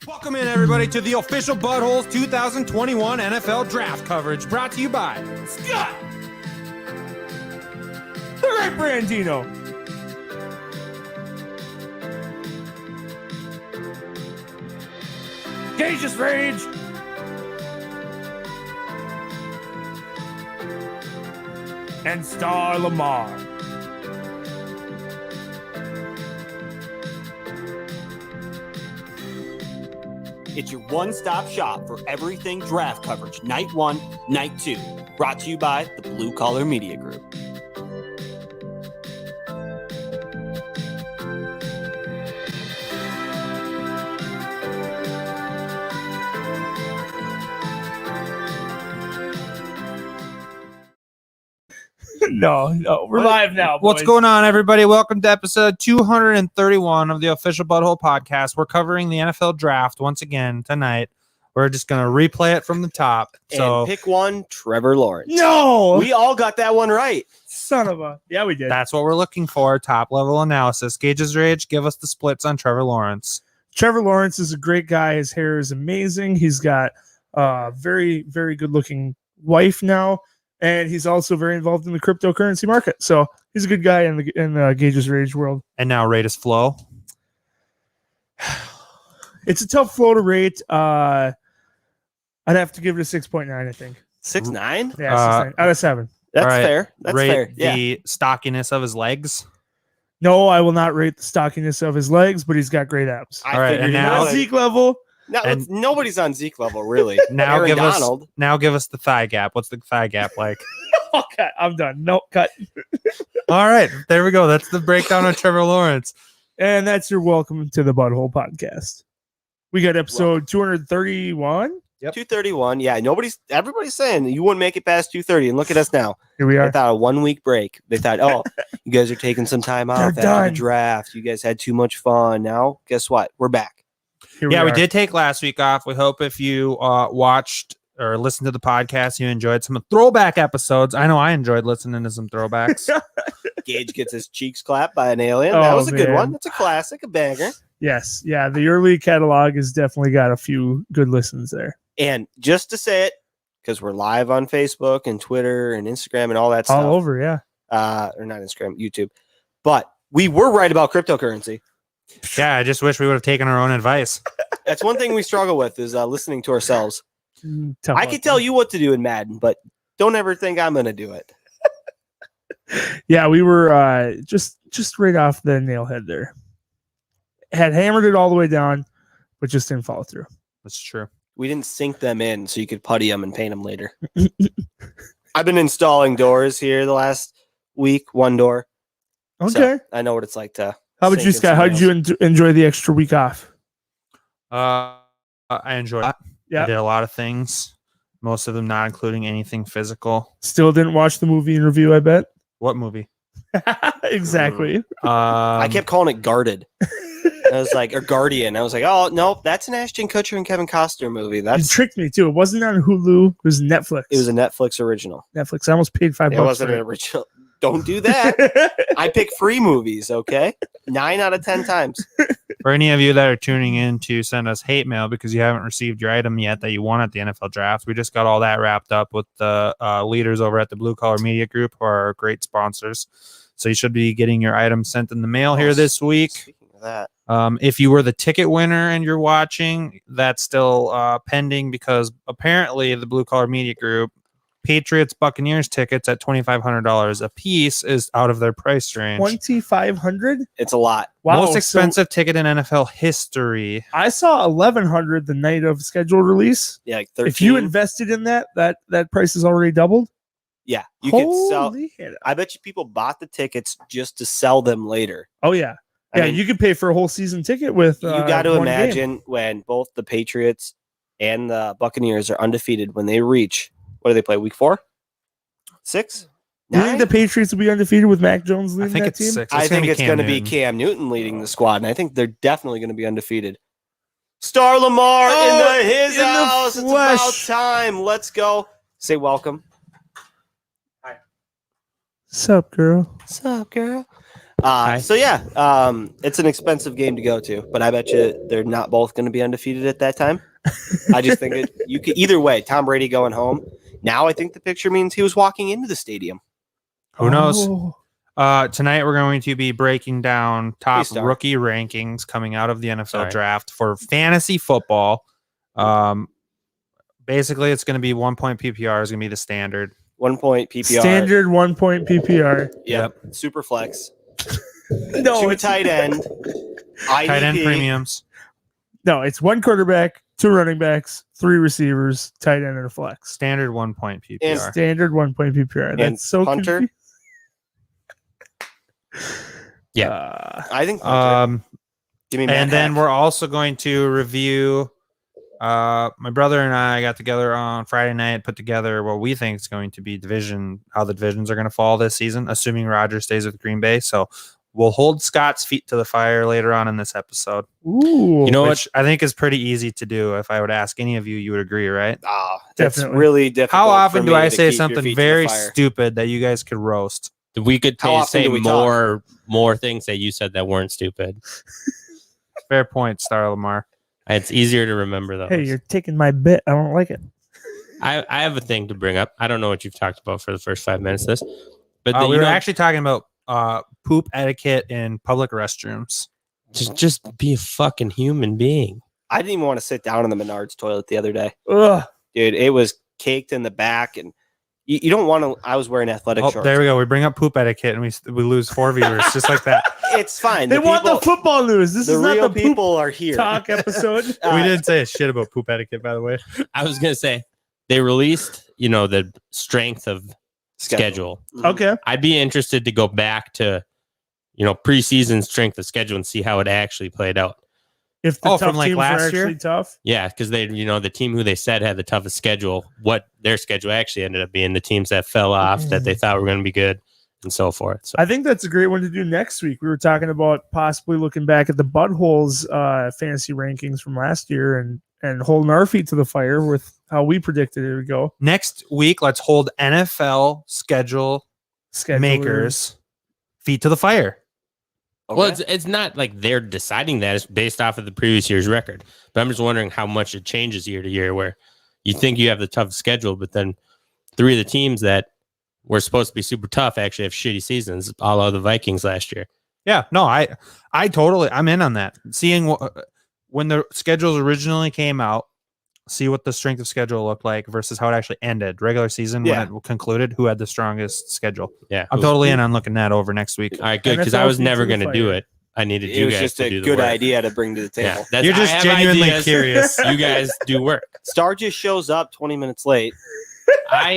Welcome in, everybody, to the official BudHole's 2021 NFL Draft coverage, brought to you by Scott! The right Brandino. Gage's Rage. And Star Lamar. It's your one-stop shop for everything draft coverage, night 1, night 2. Brought to you by the Blue Collar Media Group. No, we're live now. What's boys. going on, everybody? Welcome to episode 231 of the official BudHole podcast. We're covering the NFL Draft once again tonight. We're just going to replay it from the top. And pick one, Trevor Lawrence. No! We all got that one right. Son of a... Yeah, we did. That's what we're looking for, top-level analysis. Gage's Rage, give us the splits on Trevor Lawrence. Trevor Lawrence is a great guy. His hair is amazing. He's got a very, very good-looking wife now. And he's also very involved in the cryptocurrency market. So he's a good guy in the Gage's Rage world. And now rate his flow. It's a tough flow to rate. I'd have to give it a 6.9, I think. 6'9"? Yeah, 6.9 out of 7. That's right. fair. That's rate fair. Yeah. the stockiness of his legs. No, I will not rate the stockiness of his legs, but he's got great abs. All right, figured and it now- out. Zeke level. No, and- nobody's on Zeke level, really. Now Aaron give Donald. us the thigh gap. What's the thigh gap like? Okay, I'm done. No, cut. All right, there we go. That's the breakdown of Trevor Lawrence. And that's your welcome to the BudHole podcast. We got episode 231. Yep. 231. Yeah, everybody's saying you wouldn't make it past 230. And look at us now. Here we They are. thought a 1 week break. They thought, oh, you guys are taking some time off after done. the draft. You guys had too much fun. Now, guess what? We're back. Here Yeah, we are. did take last week off. We hope if you watched or listened to the podcast, you enjoyed some throwback episodes. I know I enjoyed listening to some throwbacks. Gage gets his cheeks clapped by an alien. That Oh, was a good man. one. That's a classic, a banger. Yes. Yeah, the early catalog has definitely got a few good listens there. And just to say it, because we're live on Facebook and Twitter and Instagram and all that stuff. All over, yeah. Or not Instagram, YouTube. But we were right about cryptocurrency. Yeah, I just wish we would have taken our own advice. That's one thing we struggle with is listening to ourselves. Tough I one. can tell you what to do in Madden, but don't ever think I'm going to do it. Yeah, we were just right off the nail head there. Had hammered it all the way down, but just didn't follow through. That's true. We didn't sink them in so you could putty them and paint them later. I've been installing doors here the last week, one door. Okay. So I know what it's like to. How about sink you, in Scott? How did something you enjoy the extra week off? I enjoyed it. Yeah. I did a lot of things, most of them not including anything physical. Still didn't watch the movie in review, I bet. What movie? Exactly. I kept calling it Guarded. I was like, or Guardian. I was like, oh, no, that's an Ashton Kutcher and Kevin Costner movie. You That's tricked me too. It wasn't on Hulu. It was Netflix. It was a Netflix original. Netflix. I almost paid $5. It wasn't for an original. Don't do that. I pick free movies, okay? 9 out of 10 times. For any of you that are tuning in to send us hate mail because you haven't received your item yet that you won at the NFL draft, we just got all that wrapped up with the leaders over at the Blue Collar Media Group, who are our great sponsors. So you should be getting your item sent in the mail here this week. Speaking of that, If you were the ticket winner and you're watching, that's still pending because apparently the Blue Collar Media Group Patriots Buccaneers tickets at $2,500 a piece is out of their price range. $2,500. it's a lot. Wow. Most so expensive ticket in NFL history. I saw $1,100 the night of scheduled release. Yeah, like 13. If you invested in that price is already doubled. yeah, you could sell. Holy hell. I bet you people bought the tickets just to sell them later. Oh yeah. I Yeah, mean, you could pay for a whole season ticket with. you got to one game. imagine when both the Patriots and the Buccaneers are undefeated when they reach. What do they play? Week 4, 6, Do you think 9? the Patriots will be undefeated with Mac Jones I leading think that it's team? 6. I think it's Cam going to be Newton. Cam Newton leading the squad, and I think they're definitely going to be undefeated. Star Lamar Oh, in his in the house. It's about flesh. time. Let's go. Say welcome. Sup, girl? What's up, girl? So yeah, it's an expensive game to go to, but I bet you they're not both going to be undefeated at that time. I just think you could either way. Tom Brady going home. Now I think the picture means he was walking into the stadium. Who knows? Oh. Tonight we're going to be breaking down top Start. rookie rankings coming out of the NFL draft for fantasy football. Basically, it's going to be 1 point PPR is going to be the standard. 1 point PPR. Standard 1 point PPR. Yep. Super flex. No, 2 it's tight end. Tight end IDP. premiums. No, it's 1 quarterback, 2 running backs, 3 receivers, tight end, and a flex. Standard 1 point PPR. And Standard 1 point PPR. That's And so punter? confusing. Yeah. I think punter. Give me Matt And then Hack. we're also going to review. My brother and I got together on Friday night, put together what we think is going to be how the divisions are going to fall this season, assuming Rodgers stays with Green Bay. So we'll hold Scott's feet to the fire later on in this episode. Ooh. You know which I think is pretty easy to do. If I would ask any of you, you would agree, right? That's Definitely. really difficult. How for often do me I to say keep your something feet to the very fire. stupid that you guys could roast? We could How often say do we talk? more things that you said that weren't stupid. Fair point, Star Lamar. It's easier to remember those. Hey, you're taking my bit. I don't like it. I have a thing to bring up. I don't know what you've talked about for the first 5 minutes of this, but We were actually talking about poop etiquette in public restrooms. just be a fucking human being. I didn't even want to sit down in the Menards toilet the other day. Ugh. Dude, it was caked in the back, and you don't want to. I was wearing athletic shorts. There we go. We bring up poop etiquette and we lose 4 viewers just like that. It's fine. They want the football news. This The is not real the poop people are here. talk episode. We didn't say a shit about poop etiquette, by the way. I was gonna say they released, the strength of schedule. Okay. I'd be interested to go back to, preseason strength of schedule and see how it actually played out. If the Oh, tough from, like, teams last are actually year? tough. Yeah, because they, the team who they said had the toughest schedule, what their schedule actually ended up being, the teams that fell off that they thought were going to be good, and so forth. So I think that's a great one to do next week. We were talking about possibly looking back at the BudHole's fantasy rankings from last year and holding our feet to the fire with how we predicted it would go. Next week, let's hold NFL schedule Schedulers. makers feet to the fire. Well, it's not like they're deciding that. It's based off of the previous year's record. But I'm just wondering how much it changes year to year, where you think you have the toughest schedule, but then 3 of the teams that were supposed to be super tough actually have shitty seasons, a la the Vikings last year. Yeah, no, I'm in on that. Seeing when the schedules originally came out, see what the strength of schedule looked like versus how it actually ended. Regular season, when it concluded, who had the strongest schedule. Yeah. I'm totally in on looking that over next week. All right, good, because NFL I was feet never to the going to do fire. it. I needed It you was guys just to a do the good work. idea to bring to the table. Yeah, You're I just have genuinely ideas. curious. You guys do work. Star just shows up 20 minutes late,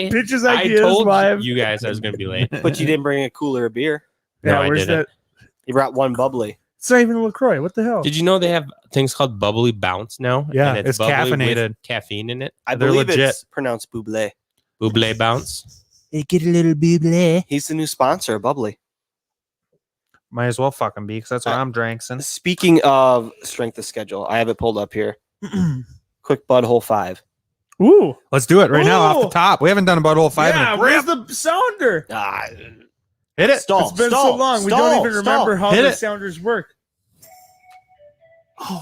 Pitches I ideas told live. you guys I was going to be late. but you didn't bring a cooler of beer. No, I where's didn't. that? You brought one bubbly. It's not even LaCroix. What the hell? Did you know they have things called bubbly bounce now? Yeah, And it's bubbly with caffeinated. caffeine in it. I They're believe legit. it's pronounced bubbly. Buble bounce. Get a little bubbly. He's the new sponsor of Bubbly. Might as well fucking be, because that's what I'm drinking. Speaking of strength of schedule, I have it pulled up here. Quick BudHole 5. Ooh. Let's do it right now off the Ooh. top. We haven't done a butthole 5 Yeah, in a where's grip. the sounder? Hit it. Stall. It's been stall, so long. We stall, don't even stall. remember how Hit the it. sounders work. Oh,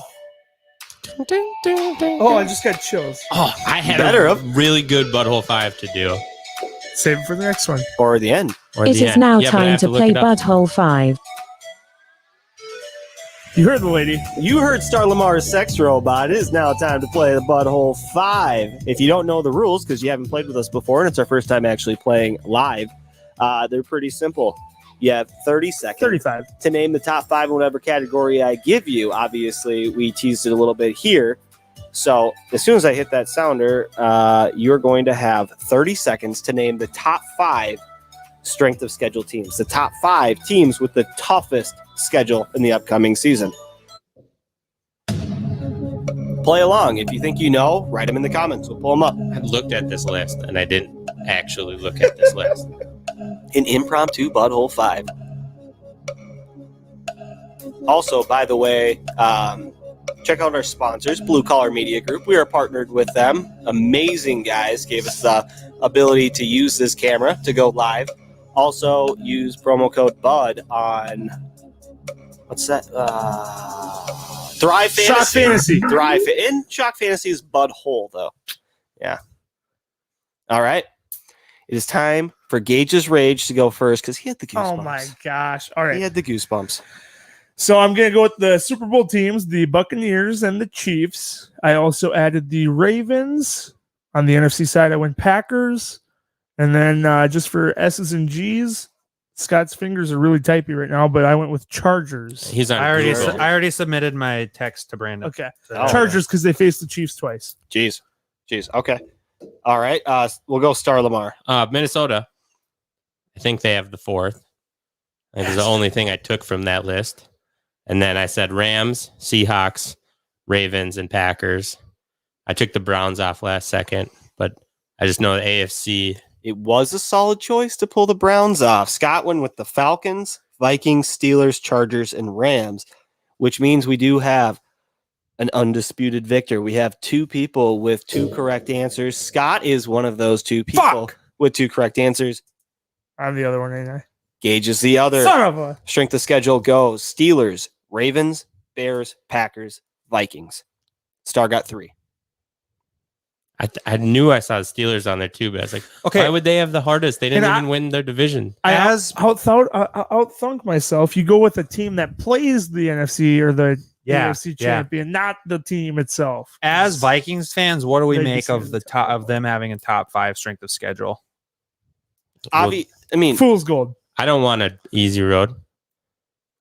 I just got chills. Oh, I had Better a have. really good butthole 5 to do. Save it for the next one. Or the end. Or It the is end. now Yeah, but I time have to look play it up. BudHole 5. You heard the lady. You heard Star Lamar's sex robot. It is now time to play the BudHole 5. If you don't know the rules, because you haven't played with us before, and it's our first time actually playing live, they're pretty simple. You have 30 seconds 35. to name the top 5 in whatever category I give you. Obviously, we teased it a little bit here. So as soon as I hit that sounder, you're going to have 30 seconds to name the top 5 strength of schedule teams, the top 5 teams with the toughest schedule in the upcoming season. Play along. If you think you know, write them in the comments. We'll pull them up. I looked at this list and I didn't actually look at this list. An impromptu BudHole 5. Also, by the way, check out our sponsors, Blue Collar Media Group. We are partnered with them. Amazing guys. Gave us the ability to use this camera to go live. Also, use promo code BUD on What's that? Thrive Fantasy. Shock Fantasy. Thrive. In Shock Fantasy is BudHole, though. Yeah. All right. It is time for Gage's Rage to go first because he had the goosebumps. Oh my gosh. All right. He had the goosebumps. So I'm going to go with the Super Bowl teams, the Buccaneers and the Chiefs. I also added the Ravens. On the NFC side, I went Packers. And then just for S's and G's, Scott's fingers are really typey right now, but I went with Chargers. He's on. I Google. already submitted my text to Brandon. Okay. So- Chargers because they faced the Chiefs twice. Jeez. Okay. All right. We'll go Star Lamar. Minnesota. I think they have the 4th. I think it's the only thing I took from that list. And then I said Rams, Seahawks, Ravens, and Packers. I took the Browns off last second, but I just know the AFC. It was a solid choice to pull the Browns off. Scott went with the Falcons, Vikings, Steelers, Chargers, and Rams, which means we do have an undisputed victor. We have 2 people with 2 correct answers. Scott is one of those 2 people with 2 correct answers. I'm the other one, ain't I? Gage is the other. Son of a. Strength of schedule goes Steelers, Ravens, Bears, Packers, Vikings. Star got 3. I knew I saw the Steelers on there too, but I was like, Okay. why would they have the hardest? They didn't And even win their division. I As- outthunk myself. You go with a team that plays the NFC or the Yeah, AFC yeah. champion, not the team itself. As Vikings fans, what do we They'd be make of the serious. top of them having a top 5 strength of schedule? Well, I mean, Fool's gold. I don't want an easy road.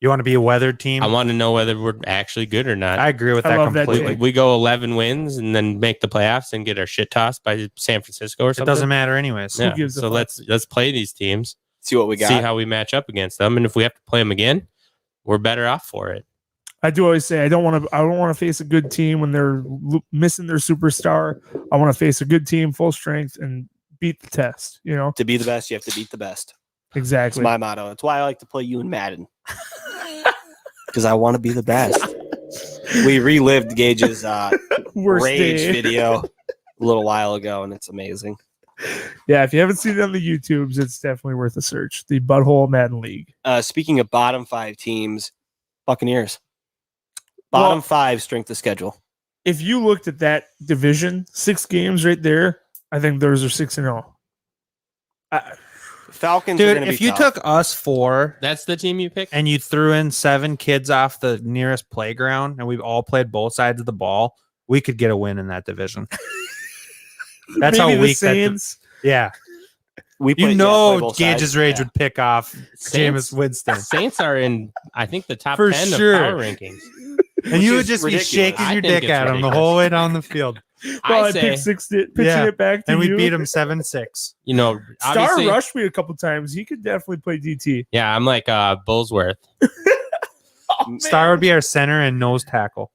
You want to be a weathered team? I want to know whether we're actually good or not. I agree with I that love that completely. take. we go 11 wins and then make the playoffs and get our shit tossed by San Francisco or It something. doesn't matter anyways. Yeah. gives a So fuck? let's play these teams, see what we got. see how we match up against them, and if we have to play them again, we're better off for it. I do always say I don't want to face a good team when they're missing their superstar. I want to face a good team, full strength, and beat the test. You know To be the best, you have to beat the best. It's exactly. my motto. That's why I like to play you in Madden. Because I want to be the best. We relived Gage's Worst rage day. video a little while ago, and it's amazing. Yeah, if you haven't seen it on the YouTubes, it's definitely worth a search. The BudHole Madden League. Speaking of bottom 5 teams, Buccaneers. Bottom Well- 5 strength of schedule. If you looked at that division, 6 games right there, I think those are 6-0. Falcons are Dude, going to be if you tough. took us 4 That's the team you picked. and you threw in 7 kids off the nearest playground and we've all played both sides of the ball, we could get a win in that division. That's how Maybe the weak that. Saints. Yeah. we You play know both Gage's sides. Rage Yeah. would pick off Saints- Jameis Winston. Saints are in, I think, the top For 10 sure. of power rankings. And you Which would is just ridiculous. be shaking I your think dick it's at him the ridiculous. whole way down the field. Well, I I say, picked pitching Yeah. it back to And we you. beat him 7-6. you know, Star obviously, rushed me a couple times. He could definitely play DT. yeah, I'm like Bullsworth, Star would be our center and nose tackle.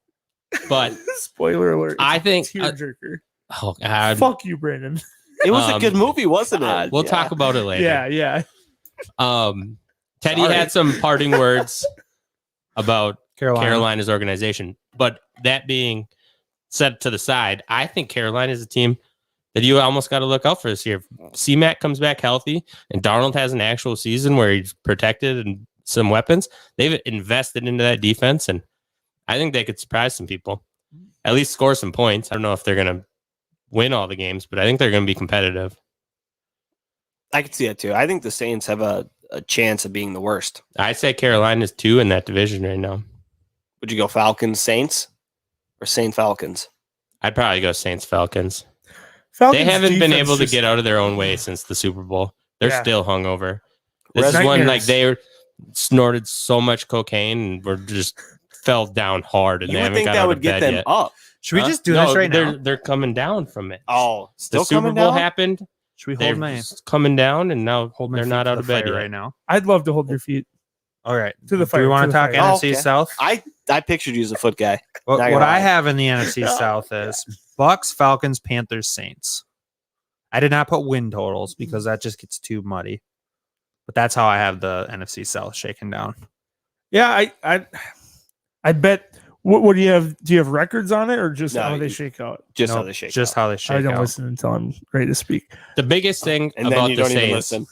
but Spoiler alert. I think, tearjerker. oh God, Fuck you, Brandon. It was a Um, good movie, wasn't it? we'll Yeah. talk about it later. Yeah. Teddy Sorry. had some parting words about Carolina. Carolina's organization, but that being set to the side, I think Carolina is a team that you almost got to look out for this year. If C-Mac comes back healthy and Darnold has an actual season where he's protected and some weapons, they've invested into that defense, and I think they could surprise some people, at least score some points. I don't know if they're going to win all the games, but I think they're going to be competitive. I could see that too. I think the Saints have a chance of being the worst. I say Carolina's 2 in that division right now. Would you go Falcons, Saints, or Saint Falcons? I'd probably go Saints Falcons. Falcons They haven't been defense able to just- get out of their own way since the Super Bowl. They're Yeah. still hungover. This is Nightmares. when like they snorted so much cocaine and were just fell down hard, and You they would haven't think got that out would of get bed them yet. up. Should we Huh? just do No, this right they're, now? They're coming down from it. Oh, The still Super coming Bowl down? happened. Should we They're hold my coming down, and now hold my they're feet not to out the of bed fire yet. right now? I'd love to hold your feet. All right. To the Do fire, we want to to the talk fire. NFC Oh, okay. South? I pictured you as a foot guy. What, Not what gonna I lie. have in the NFC South is Bucks, Falcons, Panthers, Saints. I did not put win totals because that just gets too muddy. But that's how I have the NFC South shaken down. Yeah, I bet. What do you have? Do you have records on it, or just No, how they you- shake out? Just how Nope, they shake. just out. how they shake I don't out. listen until I'm ready to speak. The biggest thing And then about you the don't even Saints listen.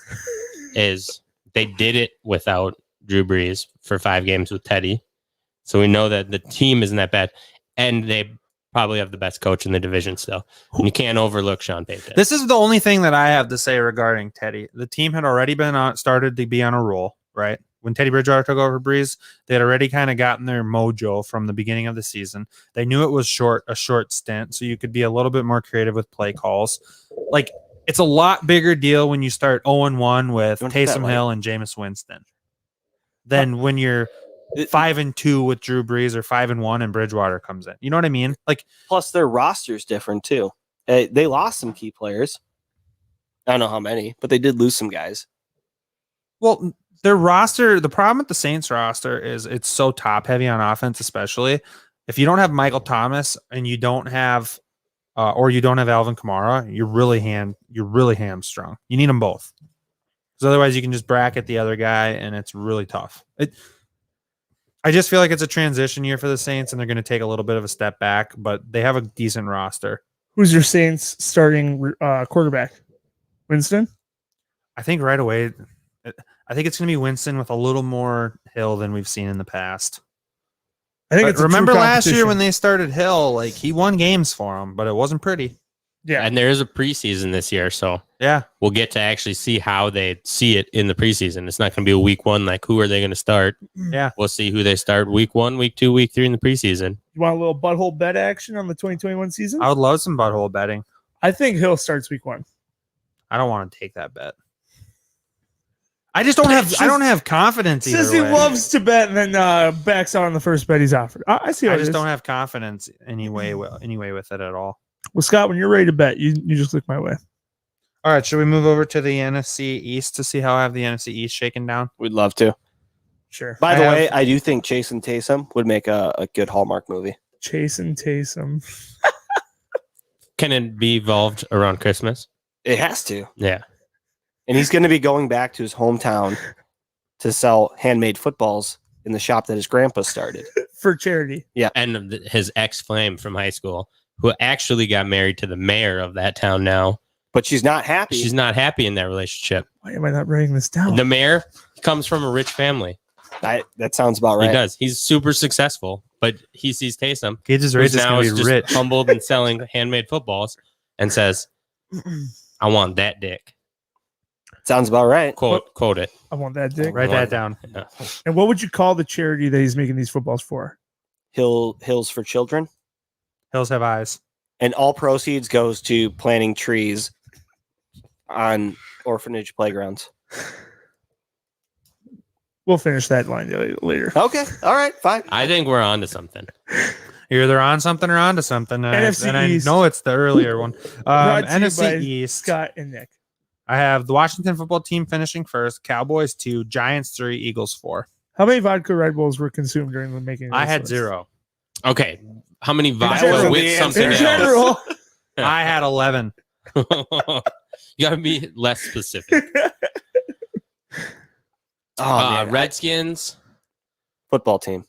is they did it without Drew Brees for 5 games with Teddy. So we know that the team isn't that bad. And they probably have the best coach in the division still. And you can't overlook Sean Payton. This is the only thing that I have to say regarding Teddy. The team had already started to be on a roll, right? When Teddy Bridgewater took over Breeze, they had already kind of gotten their mojo from the beginning of the season. They knew it was a short stint, so you could be a little bit more creative with play calls. Like, it's a lot bigger deal when you start 0-1 with Taysom Hill and Jameis Winston than when you're 5-2 with Drew Brees or 5-1 and Bridgewater comes in. You know what I mean? Like, plus their roster's different too. They lost some key players. I don't know how many, but they did lose some guys. well, their roster, the problem with the Saints roster is it's so top heavy on offense, especially if you don't have Michael Thomas and you don't have or you don't have Alvin Kamara, you're really hamstrung. You need them both. Because otherwise you can just bracket the other guy and it's really tough. I just feel like it's a transition year for the Saints and they're going to take a little bit of a step back, but they have a decent roster. Who's your Saints starting quarterback? Winston? I think right away, I think it's going to be Winston with a little more Hill than we've seen in the past. I think it's remember last year when they started Hill, like he won games for them, but it wasn't pretty. Yeah. And there is a preseason this year, so Yeah. we'll get to actually see how they see it in the preseason. It's not going to be a week one, like who are they going to start? Yeah. We'll see who they start week 1, week 2, week 3 in the preseason. You want a little butthole bet action on the 2021 season? I would love some butthole betting. I think Hill starts week 1. I don't want to take that bet. I just don't have. I don't have confidence. Says he Either way. loves to bet and then backs out on the first bet he's offered. I see. I just don't have confidence anyway with it at all. Well, Scott, when you're ready to bet, you just look my way. All right, should we move over to the NFC East to see how I have the NFC East shaken down? We'd love to. Sure. By the way, I do think Chase and Taysom would make a good Hallmark movie. Chase and Taysom. Can it be evolved around Christmas? It has to. Yeah. And he's going to be going back to his hometown to sell handmade footballs in the shop that his grandpa started. For charity. Yeah. And his ex-flame from high school, who actually got married to the mayor of that town now. But she's not happy. She's not happy in that relationship. Why am I not writing this down? The mayor comes from a rich family. That sounds about right. He does. He's super successful, but he sees Taysom, Gage's who's rate is now going is to be just rich. humbled and selling handmade footballs, and says, "I want that dick." Sounds about right. Quote it. I want that dick. Write that down. Yeah. And what would you call the charity that he's making these footballs for? Hills for Children. Hills have eyes. And all proceeds goes to planting trees on orphanage playgrounds. We'll finish that line later. Okay. All right. Fine. I think we're on to something. You're either on something or on to something. NFC and I East. know it's the earlier one. Brought to you by NFC East. Scott and Nick. I have the Washington football team finishing first, Cowboys 2, Giants 3, Eagles 4. How many vodka Red Bulls were consumed during the making of I this had list? 0. Okay. How many general, vodka with something In else? general. I had 11. You gotta be less specific. Man, Redskins. football team.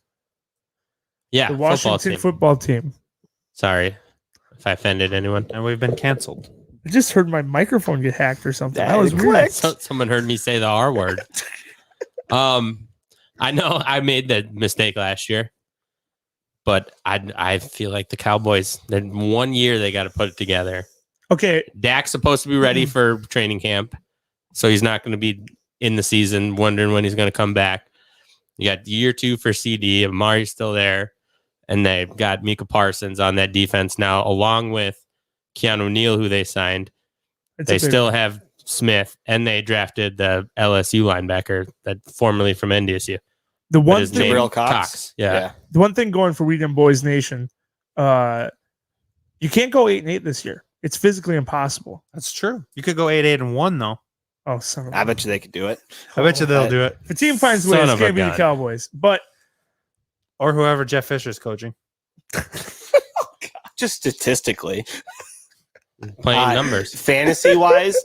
Yeah, The Washington football team. Sorry if I offended anyone. And we've been canceled. I just heard my microphone get hacked or something. That That was is weird. correct. Someone heard me say the R word. I know I made that mistake last year, but I feel like the Cowboys, then 1 year they got to put it together. Okay. Dak's supposed to be ready for training camp, so he's not going to be in the season wondering when he's going to come back. You got year 2 for CD. Amari's still there, and they've got Micah Parsons on that defense now, along with Keanu Neal, who they signed. They still have Smith, and they drafted the LSU linebacker that formerly from NDSU. The one His thing, name, Jabril Cox. Yeah. the one thing going for Weekend Boys Nation, you can't go 8-8 this year. It's physically impossible. That's true. You could go 8-8-1 though. Oh, son of a I bet you they could do it. I bet you they'll do it. If a team finds Son ways, of it a can't be the gun. Cowboys. But Or whoever Jeff Fisher's coaching. Just statistically, Playing numbers. fantasy wise,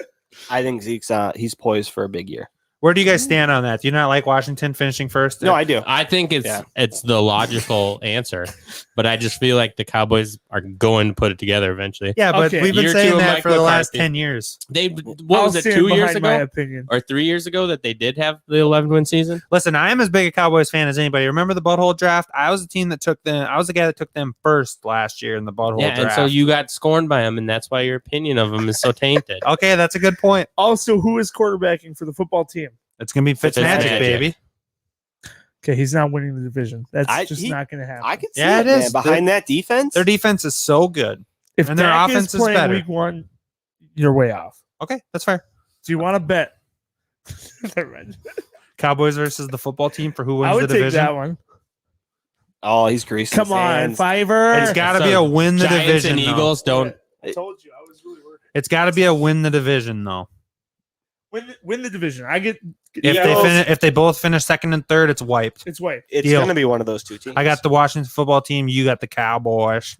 I think Zeke's he's poised for a big year. Where do you guys stand on that? Do you not like Washington finishing first? No, I do. I think Yeah. it's the logical answer, but I just feel like the Cowboys are going to put it together eventually. Yeah, but Okay. we've been Year saying two of that Mike for the last McCarthy. 10 years. What was it, 2 years My ago opinion. or 3 years ago that they did have the 11-win season? Listen, I am as big a Cowboys fan as anybody. Remember the BudHole draft? I was the team that took them. I was the guy that took them first last year in the BudHole Yeah, draft. and so you got scorned by them, and that's why your opinion of them is so tainted. Okay, that's a good point. Also, who is quarterbacking for the football team? It's gonna be Fitzmagic, Fitzmagic. baby. Okay, he's not winning the division. That's I- just he- not going to happen. I can see Yeah, it, it man. is. Behind that defense. Their defense is so good. if and their Dak offense is playing better. week 1, you're way off. Okay, that's fair. Do you want to bet? Cowboys versus the football team for who I wins would the take division. that one. Oh, he's greasing. Come his on, hands. Fiver. It's got to So, be a win the Giants division. and though. Eagles don't. I told you. I was really working. It's got to be a win the division though. Win the division. I get If they both finish second and third, it's wiped. it's way. It's Deal. going to be one of those two teams. I got the Washington football team. You got the Cowboys.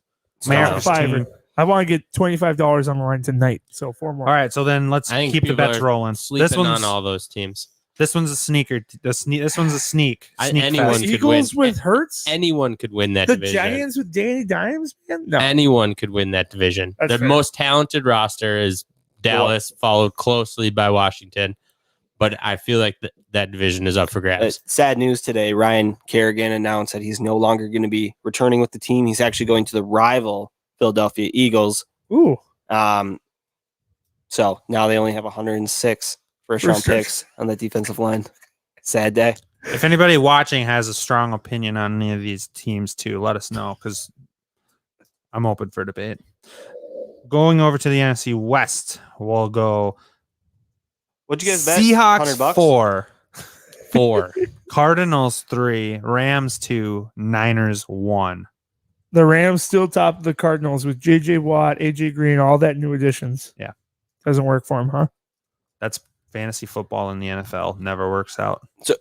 America's Fiver. team. I want to get $25 on the line tonight. So 4 more. All right, so then let's I think keep the people bets are rolling. Sleeping This one's on all those teams. this one's a sneaker. This one's a sneak. Sneak anyone fest. could Eagles win. with Hurts. Anyone could win that The division. Giants with Danny Dimes. Man? No. Anyone could win that division. That's The fair. most talented roster is Dallas, followed closely by Washington. But I feel like that division is up for grabs. Sad news today. Ryan Kerrigan announced that he's no longer going to be returning with the team. He's actually going to the rival Philadelphia Eagles. Ooh. So now they only have 106 first-round picks on the defensive line. Sad day. If anybody watching has a strong opinion on any of these teams too, let us know because I'm open for debate. Going over to the NFC West, we'll go What'd you guys bet? Seahawks $100? 4, 4. Cardinals 3, Rams 2, Niners 1. The Rams still top the Cardinals with J.J. Watt, A.J. Green, all that new additions. Yeah. Doesn't work for him, huh? That's fantasy football in the NFL. Never works out. So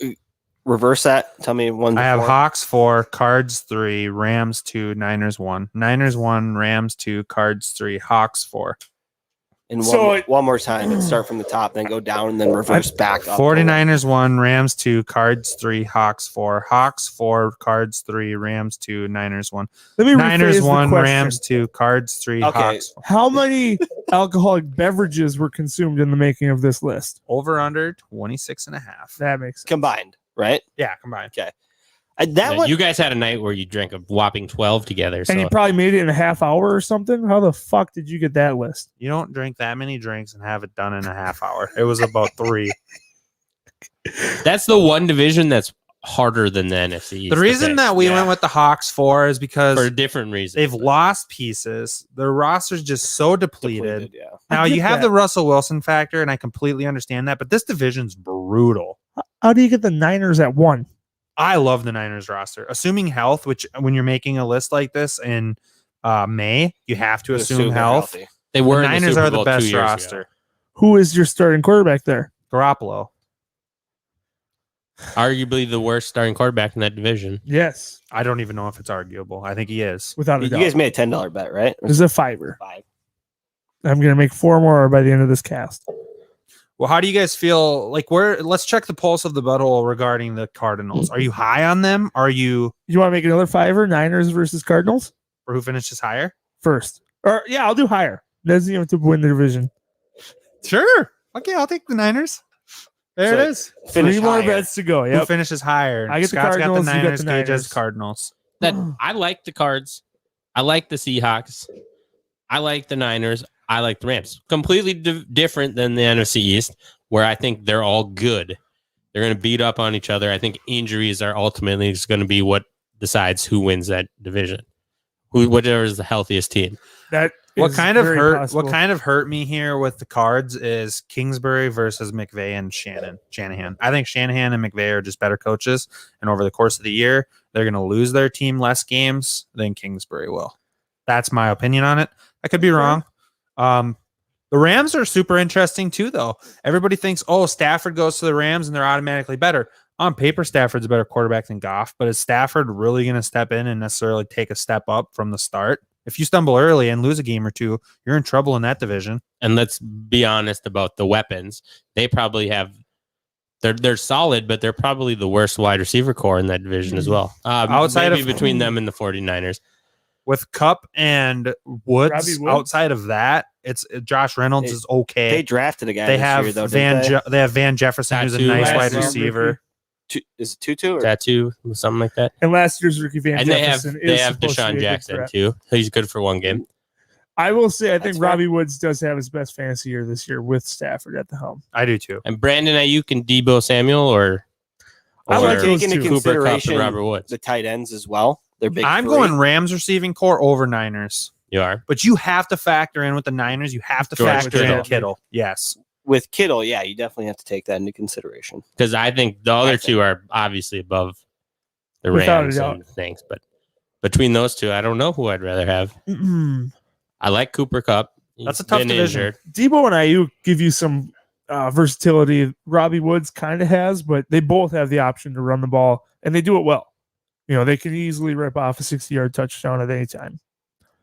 reverse that. Tell me one. I have before. Hawks 4, Cards 3, Rams 2, Niners 1. Niners 1, Rams 2, Cards 3, Hawks 4. And So one more time. And start from the top, then go down, and then reverse back up. 49ers 1, Rams 2, Cards 3, Hawks 4. Hawks 4, Cards 3, Rams 2, Niners 1. Let me Niners rephrase the 1, question. Rams 2, Cards 3, Okay. Hawks 4. How many alcoholic beverages were consumed in the making of this list? Over under 26 and a half. That makes sense. Combined, right? Yeah, combined. That Yeah, one. you guys had a night where you drank a whopping 12 together. So And you probably made it in a half hour or something. How the fuck did you get that list? You don't drink that many drinks and have it done in a half hour. It was about 3. that's the one division that's harder than the NFC East The to reason pick. that we Yeah. went with the Hawks 4 is because for a different reason. they've lost pieces. Their roster's just so depleted. Yeah. Now I you get have that. the Russell Wilson factor, and I completely understand that, but this division's brutal. How do you get the Niners at 1? I love the Niners roster. Assuming health, which when you're making a list like this in May, you have to assume they're health. healthy. They were The in Niners Super are the Bowl 2 best years ago. roster. Who is your starting quarterback there? Garoppolo. Arguably the worst starting quarterback in that division. Yes, I don't even know if it's arguable. I think he is. without a You doubt. guys made a $10 bet, right? This is a fiver. 5. I'm going to make 4 more by the end of this cast. Well, how do you guys feel? Like, let's check the pulse of the BudHole regarding the Cardinals. Are you high on them? Are you You want to make another fiver? Niners versus Cardinals for who finishes higher? first. Or yeah, I'll do higher. Doesn't even have to win the division. Sure. Okay, I'll take the Niners. There So it is. Finish 3 more higher. bets to go. Who Yep. finishes higher? I get the Scott's got Cardinals, the you got Niners. the Gage has Niners. Cardinals. That I like the Cards. I like the Seahawks. I like the Niners. I like the Rams. Completely different than the NFC East, where I think they're all good. They're going to beat up on each other. I think injuries are ultimately just going to be what decides who wins that division. Whichever is the healthiest team. That What is kind of very hurt? possible. What kind of hurt me here with the Cards is Kingsbury versus McVay and Shanahan. I think Shanahan and McVay are just better coaches, and over the course of the year, they're going to lose their team less games than Kingsbury will. That's my opinion on it. I could be wrong. The Rams are super interesting too, though. Everybody thinks, oh, Stafford goes to the Rams and they're automatically better. On paper, Stafford's a better quarterback than Goff, but is Stafford really going to step in and necessarily take a step up from the start? If you stumble early and lose a game or two, you're in trouble in that division. And let's be honest about the weapons. They probably have they're solid, but they're probably the worst wide receiver core in that division as well. Outside maybe of- between them and the 49ers. With Cup and Woods, Robbie Woods? outside of that, it's Josh Reynolds is okay. They drafted a guy They this have year, though, didn't they have Van Jefferson, who's a Tattoo nice last wide year, receiver. Is it Tutu? Or? Tattoo, something like that. And last year's rookie Van And they have Jefferson is supposed to be Deshaun a good Jackson threat. too. He's good for one game. I will say, I That's think fair. Robbie Woods does have his best fantasy year this year with Stafford at the helm. I do too. And Brandon Ayuk and Debo Samuel, or I like or those Take into two. Cooper Kupp and consideration Robert Woods. the tight ends as well. They're big. I'm three. going Rams receiving core over Niners. You are. But you have to factor in with the Niners. You have to George factor in Kittle. Kittle. Yes. with Kittle. Yeah, you definitely have to take that into consideration. Because I think the other I think- two are obviously above the Without a Rams doubt. and things. But between those two, I don't know who I'd rather have. I like Cooper Kupp. That's a He's tough been division. injured. Debo and Ayuk give you some versatility. Robbie Woods kind of has, but they both have the option to run the ball, and they do it well. You know, they can easily rip off a 60-yard touchdown at any time.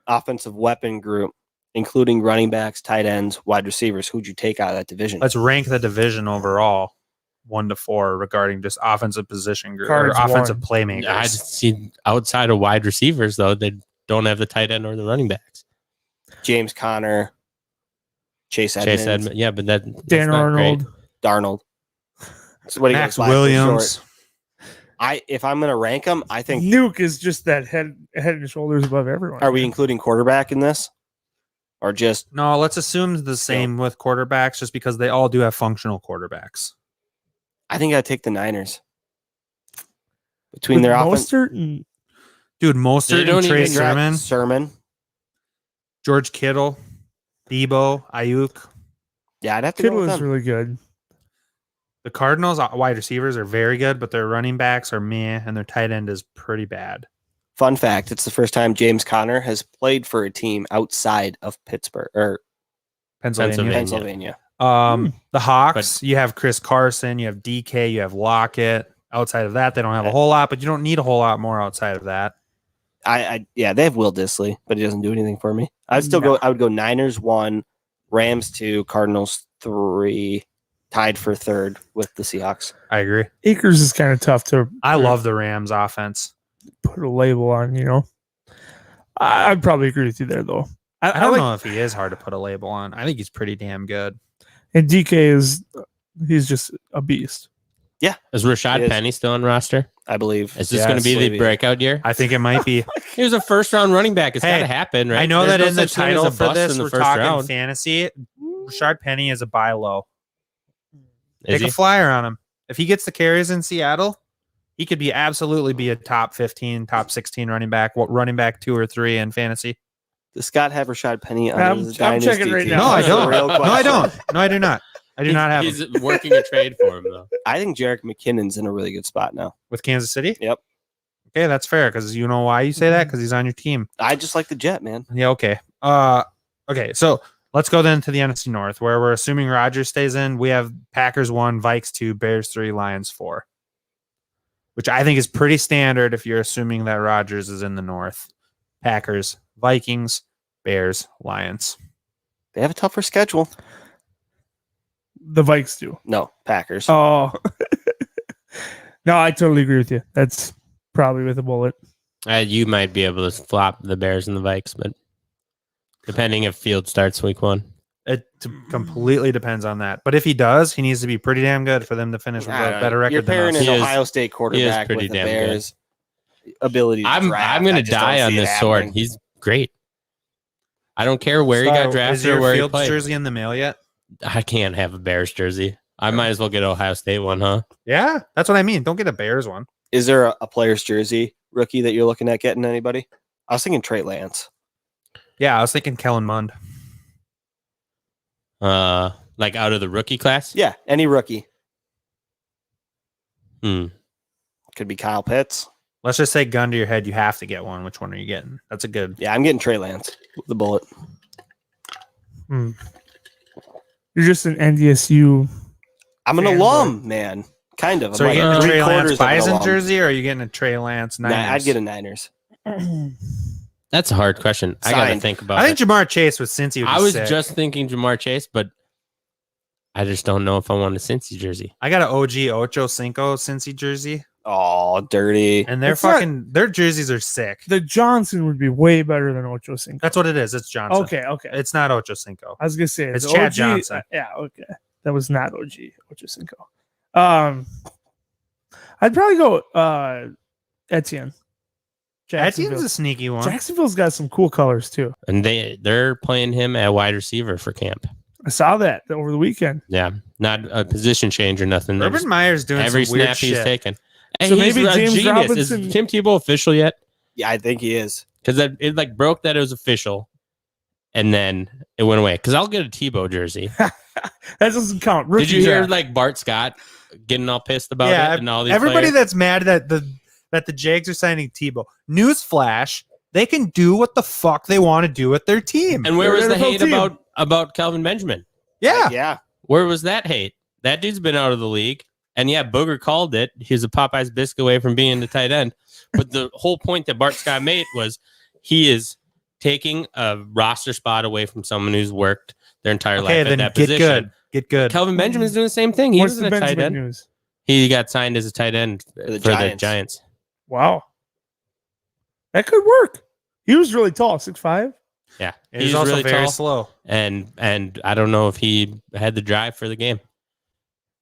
Offensive weapon group, including running backs, tight ends, wide receivers. Who'd you take out of that division? Let's rank the division overall 1 to 4 regarding just offensive position group or Cards offensive one. playmakers. I just see outside of wide receivers, though, they don't have the tight end or the running backs. James Conner, Chase Edmonds, Chase Edmonds. Yeah, but that's Dan not great. Arnold. Darnold. So what do you Max got, five for Williams. short? If I'm going to rank them, I think. Nuke is just that head and shoulders above everyone. Are we including quarterback in this, or just No, let's assume the same with quarterbacks just because they all do have functional quarterbacks. I think I'd take the Niners between With their offense. Mostert and Dude, They Mostert don't and Trey even Sermon, Sermon. George Kittle, Debo, Ayuk. Yeah, I'd have to go Kittle with is them. really good. The Cardinals wide receivers are very good, but their running backs are meh, and their tight end is pretty bad. Fun fact: it's the first time James Conner has played for a team outside of Pittsburgh or Pennsylvania. Pennsylvania. The Hawks, you have Chris Carson, you have DK, you have Lockett. Outside of that, they don't have a whole lot, but you don't need a whole lot more outside of that. Yeah, they have Will Disley, but he doesn't do anything for me. I'd still No. go. I would go Niners 1, Rams 2, Cardinals 3, tied for third with the Seahawks. I agree. Akers is kind of tough to I love the Rams offense. put a label on, you know. I'd probably agree with you there, though. I don't like, know if he is hard to put a label on. I think he's pretty damn good. And DK he's just a beast. Is Rashad It is. Penny still on roster? I believe. Is this Yes, going to be the maybe. breakout year? I think it might be. He was a first round running back. It's Hey, got to happen, right? I know There's that no in the such thing as title a for bust this, in the we're first talking round. fantasy. Rashard Penny is a buy low. Is Take he? a flyer on him. If he gets the carries in Seattle, he could be absolutely be a top 15, top 16 running back, running back 2 or 3 in fantasy. Does Scott have Rashad Penny on I'm- his I'm dynasty checking right team? now. No, I That's the don't. real No, I question. don't. No, I do not. I do not have him. He's working a trade for him, though. I think Jerick McKinnon's in a really good spot now. With Kansas City? Yep. Okay, that's fair because you know why you say that? Because he's on your team. I just like the Jet, man. Yeah, okay. Okay, so let's go then to the NFC North where we're assuming Rodgers stays in. We have Packers 1, Vikes 2, Bears 3, Lions 4. Which I think is pretty standard if you're assuming that Rodgers is in the North. Packers, Vikings, Bears, Lions. They have a tougher schedule. The Vikes do. No, Packers. Oh. No, I totally agree with you. That's probably with a bullet. You might be able to flop the Bears and the Vikes, but depending if Field starts week 1. It completely depends on that. But if he does, he needs to be pretty damn good for them to finish with I a don't better know. record You're than pairing us. an He is- Ohio State quarterback pretty with the damn good. Bears' ability to I'm draft. going I to just don't die on see it this sword. happening. He's great. I don't care where he got Is drafted your or where he Fields played. jersey in the mail yet? I can't have a Bears jersey. I might as well get Ohio State one, huh? Yeah, that's what I mean. Don't get a Bears one. Is there a player's jersey rookie that you're looking at getting? Anybody? I was thinking Trey Lance. Yeah, I was thinking Kellen Mond. Like out of the rookie class? Yeah, any rookie. Hmm. Could be Kyle Pitts. Let's just say gun to your head, you have to get one. Which one are you getting? That's a good. Yeah, I'm getting Trey Lance with the bullet. You're just an NDSU. I'm an Fanboy. alum, man. Kind of. So I'm are you like getting a Trey three-quarters Lance of an Bison alum. jersey, or are you getting a Trey Lance Nah, Niners? I'd get a Niners. That's a hard question. I got to Signed. think about I think it. Jamar Chase with Cincy. Would be I was sick. just thinking Jamar Chase, but I just don't know if I want a Cincy jersey. I got an OG Ocho Cinco Cincy jersey, Oh, dirty. and their It's not- their jerseys are sick. The Johnson would be way better than Ocho Cinco. That's what it is. It's Johnson. Okay. It's not Ocho Cinco. I was gonna say It's the Chad OG Johnson. Yeah, okay. That was not OG Ocho Cinco. I'd probably go Etienne. Etienne's a sneaky one. Jacksonville's got some cool colors too. And they're playing him at wide receiver for camp. I saw that over the weekend. Yeah, not a position change or nothing. They're Urban just- Meyer's doing every some weird snap he's shit. taken. And So he's maybe a James genius. Robinson- Is Tim Tebow official yet? Yeah, I think he is. Because it like broke that it was official, and then it went away. Because I'll get a Tebow jersey. That doesn't count. Did you hear Rookie like Bart Scott getting all pissed about Yeah, it and all these everybody players? that's mad that the Jags are signing Tebow. Newsflash: they can do what the fuck they want to do with their team. And where They're was an the NFL hate team. about Calvin Benjamin? yeah, Yeah. Where was that hate? That dude's been out of the league. And yeah, Booger called it. He's a Popeye's biscuit away from being the tight end. But the whole point that Bart Scott made was he is taking a roster spot away from someone who's worked their entire okay, life at then that get position. good, get good. Calvin Benjamin's doing the same thing. He What's wasn't the a tight Benjamin end. news? He got signed as a tight end for the the Giants. Giants. Wow, that could work. He was really tall, 6'5". Yeah, He's also really very tall, slow. and I don't know if he had the drive for the game.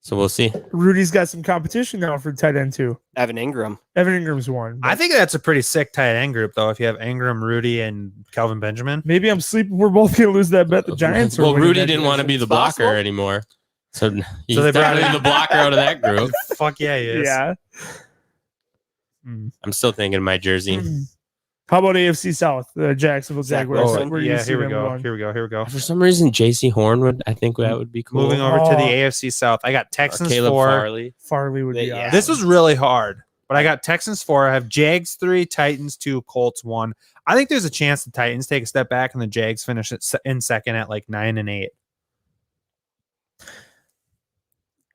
So we'll see. Rudy's got some competition now for tight end too. Evan Ingram. Evan Ingram's one. I think that's a pretty sick tight end group, though. If you have Ingram, Rudy, and Calvin Benjamin, maybe I'm sleeping. We're both gonna lose that bet. The Giants. are Well, winning Rudy that didn't want to be division. the blocker possible. anymore, so he's they brought definitely in- the blocker out of that group. fuck yeah, he is. Yeah. I'm still thinking my jersey. How about AFC South? The Jacksonville Zach Jaguars. Wilson. Where do you yeah. see Here we them go. going? Here we go. Here we go. For some reason, J.C. Horn would. I think that would be cool. Moving over to the Oh. AFC South, I got Texans Caleb 4. Farley. Farley would be. Yeah. awesome. This was really hard, but I got Texans 4. I have Jags 3, Titans 2, Colts 1. I think there's a chance the Titans take a step back and the Jags finish it in second at like 9 and 8.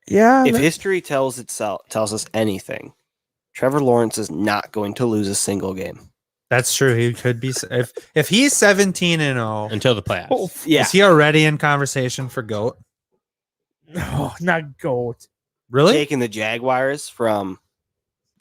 Yeah. If history tells us anything, Trevor Lawrence is not going to lose a single game. That's true. He could be if he's 17 and 0. Until the playoffs. Oh, Yeah. Is he already in conversation for GOAT? no, not GOAT. Really? Taking the Jaguars from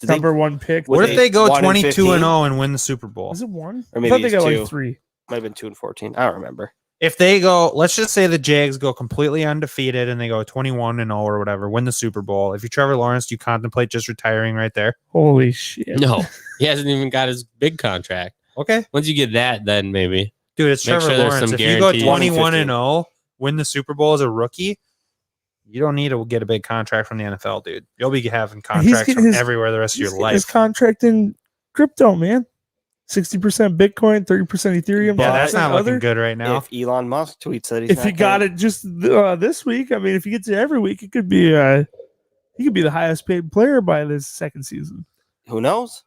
Number one pick. What What they if they go 1 and 22 and 15? 0 and win the Super Bowl? Was it one? Or I maybe thought they it's got two. like 3. might have been 2-14. I don't remember. If they go, let's just say the Jags go completely undefeated and they go 21 and 0 or whatever, win the Super Bowl. If you're Trevor Lawrence, do you contemplate just retiring right there? Holy shit. No, he hasn't even got his big contract. Okay. Once you get that, then maybe. Dude, it's Make Trevor sure there's Lawrence. some If you go guarantees. 21 and 15. 0, win the Super Bowl as a rookie, you don't need to get a big contract from the NFL, dude. You'll be having contracts getting from his- everywhere the rest of He's your getting his life. contract in crypto, man. 60% Bitcoin, 30% Ethereum. Yeah, that's 5% not other. looking good right now. If Elon Musk tweets that he's If not he got going- it just this week, I mean, if he gets it every week, it could be he could be the highest paid player by this second season. who knows?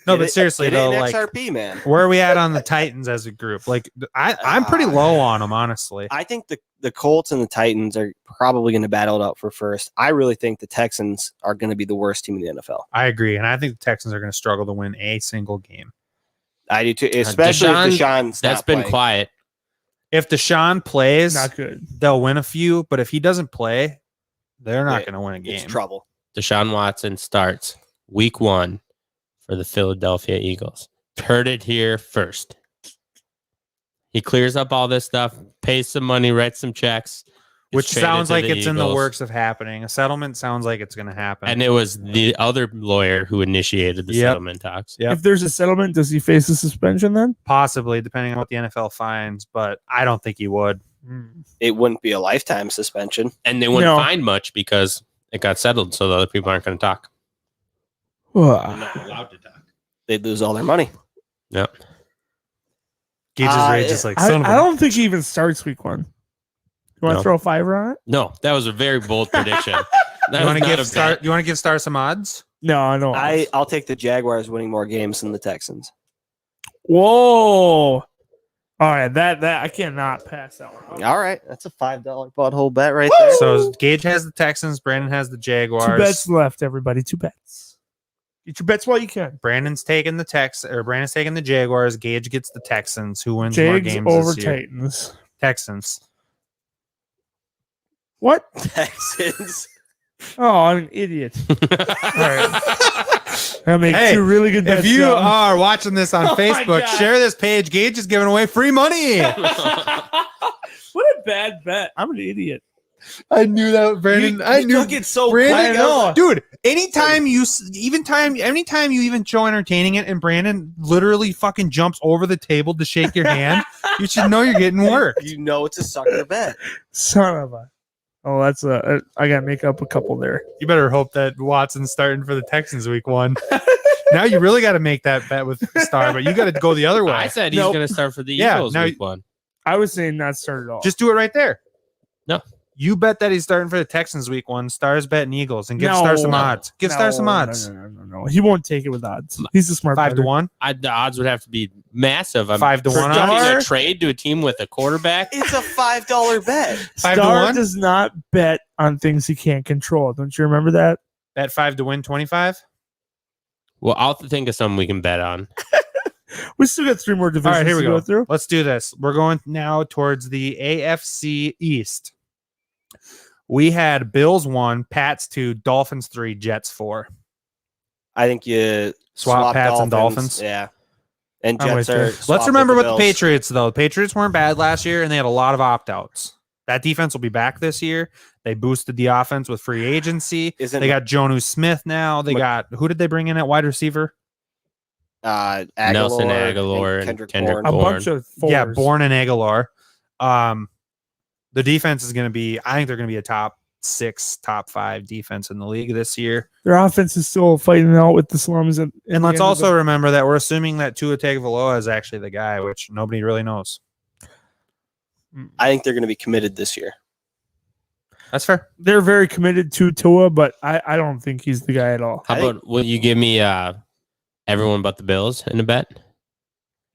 No, Get but it- seriously get it though, in like XRP, man. where are we at on the Titans as a group? Like I'm pretty low on them, honestly. I think the Colts and the Titans are probably going to battle it out for first. I really think the Texans are going to be the worst team in the NFL. I agree, and I think the Texans are going to struggle to win a single game. I do too, especially if Deshaun's That's not been playing. quiet. If Deshaun plays, Not good. they'll win a few, but if he doesn't play, they're not Yeah, going to win a game. It's trouble. Deshaun Watson starts week 1 for the Philadelphia Eagles. Heard it here first. He clears up all this stuff, pays some money, writes some checks, Which gets traded sounds to like the it's in the Eagles. works of happening. A settlement sounds like it's going to happen. And it was the other lawyer who initiated the Yep. settlement talks. Yep. If there's a settlement, does he face a suspension then? Possibly, depending on what the NFL finds, but I don't think he would. It wouldn't be a lifetime suspension. And they wouldn't No. find much because it got settled, so the other people aren't going to talk. Well, allowed to talk. They'd lose all their money. Yep. Gage's rage is like, son of I a- don't think he even starts week 1. You want to No. throw a $5 on it? No, that was a very bold prediction. That You want was to not give a Star? bet. You want to give Star some odds? No, no. I'll take the Jaguars winning more games than the Texans. Whoa. All right, that I cannot pass that one. All right, that's a $5 butthole bet right there. So Gage has the Texans. Brandon has the Jaguars. 2 bets left, everybody. 2 bets. Get your bets while you can. Brandon's taking the Brandon's taking the Jaguars. Gage gets the Texans. Who wins more Jags games over this year? Titans. Texans. What? Texans. Oh, I'm an idiot. All right. I make Hey, two really good bets. If you now. are watching this on Oh my Facebook, God. share this page. Gage is giving away free money. What a bad bet. I'm an idiot. I knew that, Brandon. I you knew took it so Brandon. quick. I was like, Dude, anytime you even show entertaining it, and Brandon literally fucking jumps over the table to shake your hand, you should know you're getting work. you know it's a sucker bet. Son of a. Oh, that's I got to make up a couple there. You better hope that Watson's starting for the Texans week 1. Now you really got to make that bet with Star, but you got to go the other way. I said he's Nope. going to start for the Yeah, Eagles now week 1. I was saying not start at all. Just do it right there. No. You bet that he's starting for the Texans week 1. Stars betting Eagles and give No. Star some No. odds. Give Star some odds. No. He won't take it with odds. He's a smart 5 to bettor. 1. The odds would have to be massive. I'm 5 to 1 projecting odds? a trade to a team with a quarterback. It's a $5 bet. 5 to Star 1. does not bet on things he can't control. Don't you remember that? Bet 5 to win 25. Well, I'll think of something we can bet on. We still got 3 more All divisions right, here we to go go. through. Let's do this. We're going now towards the AFC East. We had Bills 1, Pats 2, Dolphins 3, Jets 4. I think you Swap Pats and Dolphins. Yeah. And I'm Jets with you. are. Let's swapped remember with what the Bills. Patriots, though. The Patriots weren't bad last year, and they had a lot of opt-outs. That defense will be back this year. They boosted the offense with free agency. Isn't They got Jonu Smith now. They got, who did they bring in at wide receiver? Nelson Aguilar and Kendrick A Bourne. bunch of fours. Yeah, Bourne and Aguilar. The defense is going to be, I think they're going to be a top 6, top 5 defense in the league this year. Their offense is still fighting out with the slums. And let's also remember that we're assuming that Tua Tagovailoa is actually the guy, which nobody really knows. I think they're going to be committed this year. That's fair. they're very committed to Tua, but I don't think he's the guy at all. How about will you give me everyone but the Bills in a bet?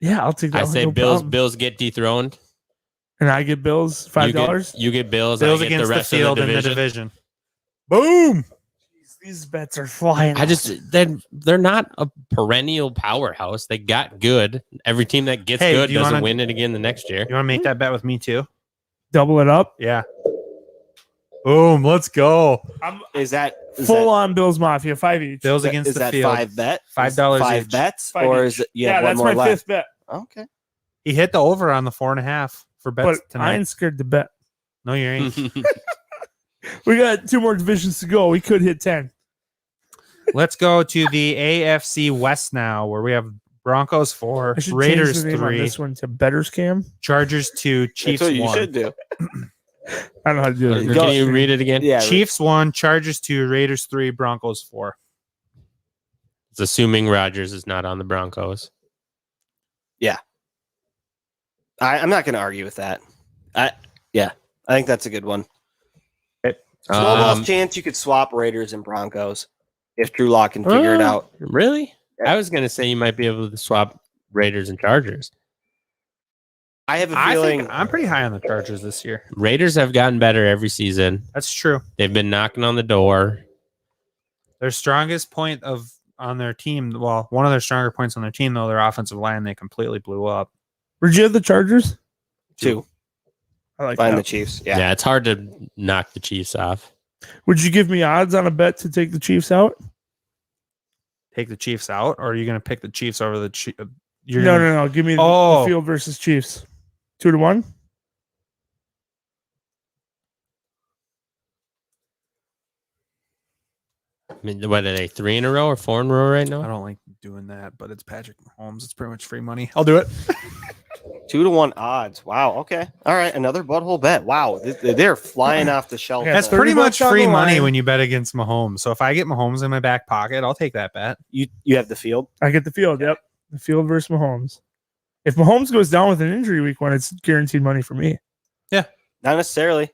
Yeah, I'll take that. I one, say no Bills. problem. Bills get dethroned. And I get Bills $5. You get Bills. Bills I get against the the rest field of the in the division. division. Boom. These bets are flying. They're not a perennial powerhouse. They got good. Every team that gets Hey, good do you doesn't wanna- win it again the next year. You want to make that bet with me too? Double it up. Yeah. Boom. Let's go. I'm Is that full on Bills Mafia, 5 each. Bills against is the that field. 5 bet? $5 5 each. bets, 5 or each. is it? Yeah, One that's more my left. 5th bet. Okay. He hit the over on the 4.5 for But bets I tonight. ain't scared to bet. No, you ain't. We got 2 more divisions to go. We could hit 10. Let's go to the AFC West now, where we have Broncos 4, I should Raiders change the name on 3, this one to Betters Cam. Chargers 2, Chiefs That's what you 1. should do. I don't know how to do it. Can you read it again? Yeah. Chiefs 1, Chargers 2, Raiders 3, Broncos 4. It's assuming Rodgers is not on the Broncos. I'm not going to argue with that. I think that's a good one. Snowball's chance you could swap Raiders and Broncos if Drew Lock can figure it out. Really? I was going to say you might be able to swap Raiders and Chargers. I have a I feeling. think I'm pretty high on the Chargers this year. Raiders have gotten better every season. That's true. They've been knocking on the door. Their strongest point on their team, well, one of their stronger points on their team, though, their offensive line, they completely blew up. Where'd you have the Chargers? 2 I like find that. the Chiefs. Yeah. Yeah. It's hard to knock the Chiefs off. Would you give me odds on a bet to take the Chiefs out? Take the Chiefs out, or are you going to pick the Chiefs over the Chiefs? No. Give me the field versus Chiefs. 2 to 1. I mean, what are they, 3 in a row or 4 in a row right I now? don't like doing that, but it's Patrick Mahomes. It's pretty much free money. I'll do it. 2 to 1 odds. Wow. Okay. All right. Another butthole bet. Wow. They're flying off the shelf. Yeah, That's there. pretty 30 much bucks on free the money line. when you bet against Mahomes. So if I get Mahomes in my back pocket, I'll take that bet. You have the field. I get the field. Yep. The field versus Mahomes. If Mahomes goes down with an injury week 1, it's guaranteed money for me. Not necessarily.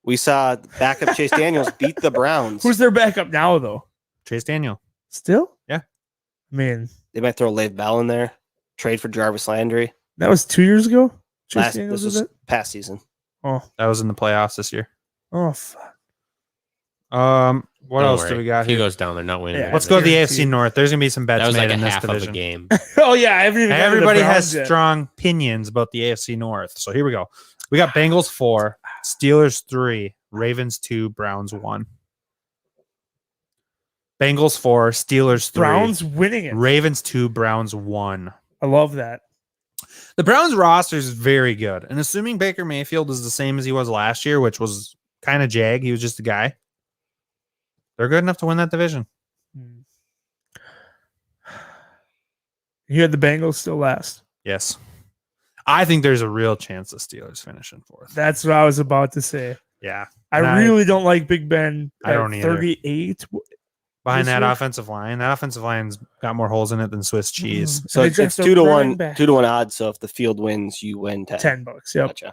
We saw backup Chase Daniels beat the Browns. Who's their backup now, though? Chase Daniel. Still? Yeah. I mean, They might throw Le'Veon Bell in there. Trade for Jarvis Landry. that was 2 years ago. Chase This Daniels was did it? past season. Oh, That was in the playoffs this year. fuck. What Don't else worry. do we got If he here? goes down, they're not winning. Yeah, that Let's go to the Guaranteed. AFC North. There's gonna be some That bets was made like a in this half of a division. game. Oh, yeah. I haven't even gotten to the Everybody has Browns yet. strong opinions about the AFC North. So here we go. We got Bengals 4, Steelers 3, Ravens 2, Browns 1. Bengals 4, Steelers 3. Browns winning it. Ravens 2, Browns 1. I love that. The Browns roster is very good. And assuming Baker Mayfield is the same as he was last year, which was kind of jag, he was just a guy, they're good enough to win that division. You had the Bengals still last. Yes. I think there's a real chance the Steelers finish in 4th. That's what I was about to say. Yeah. I really don't like Big Ben. I don't either. 38. Behind this that week? offensive line. That offensive line's got more holes in it than Swiss cheese. So They it's draft a 2 to running 1, back. 2 to 1 odds. So if the field wins, you win 10. $10. Yep. Gotcha.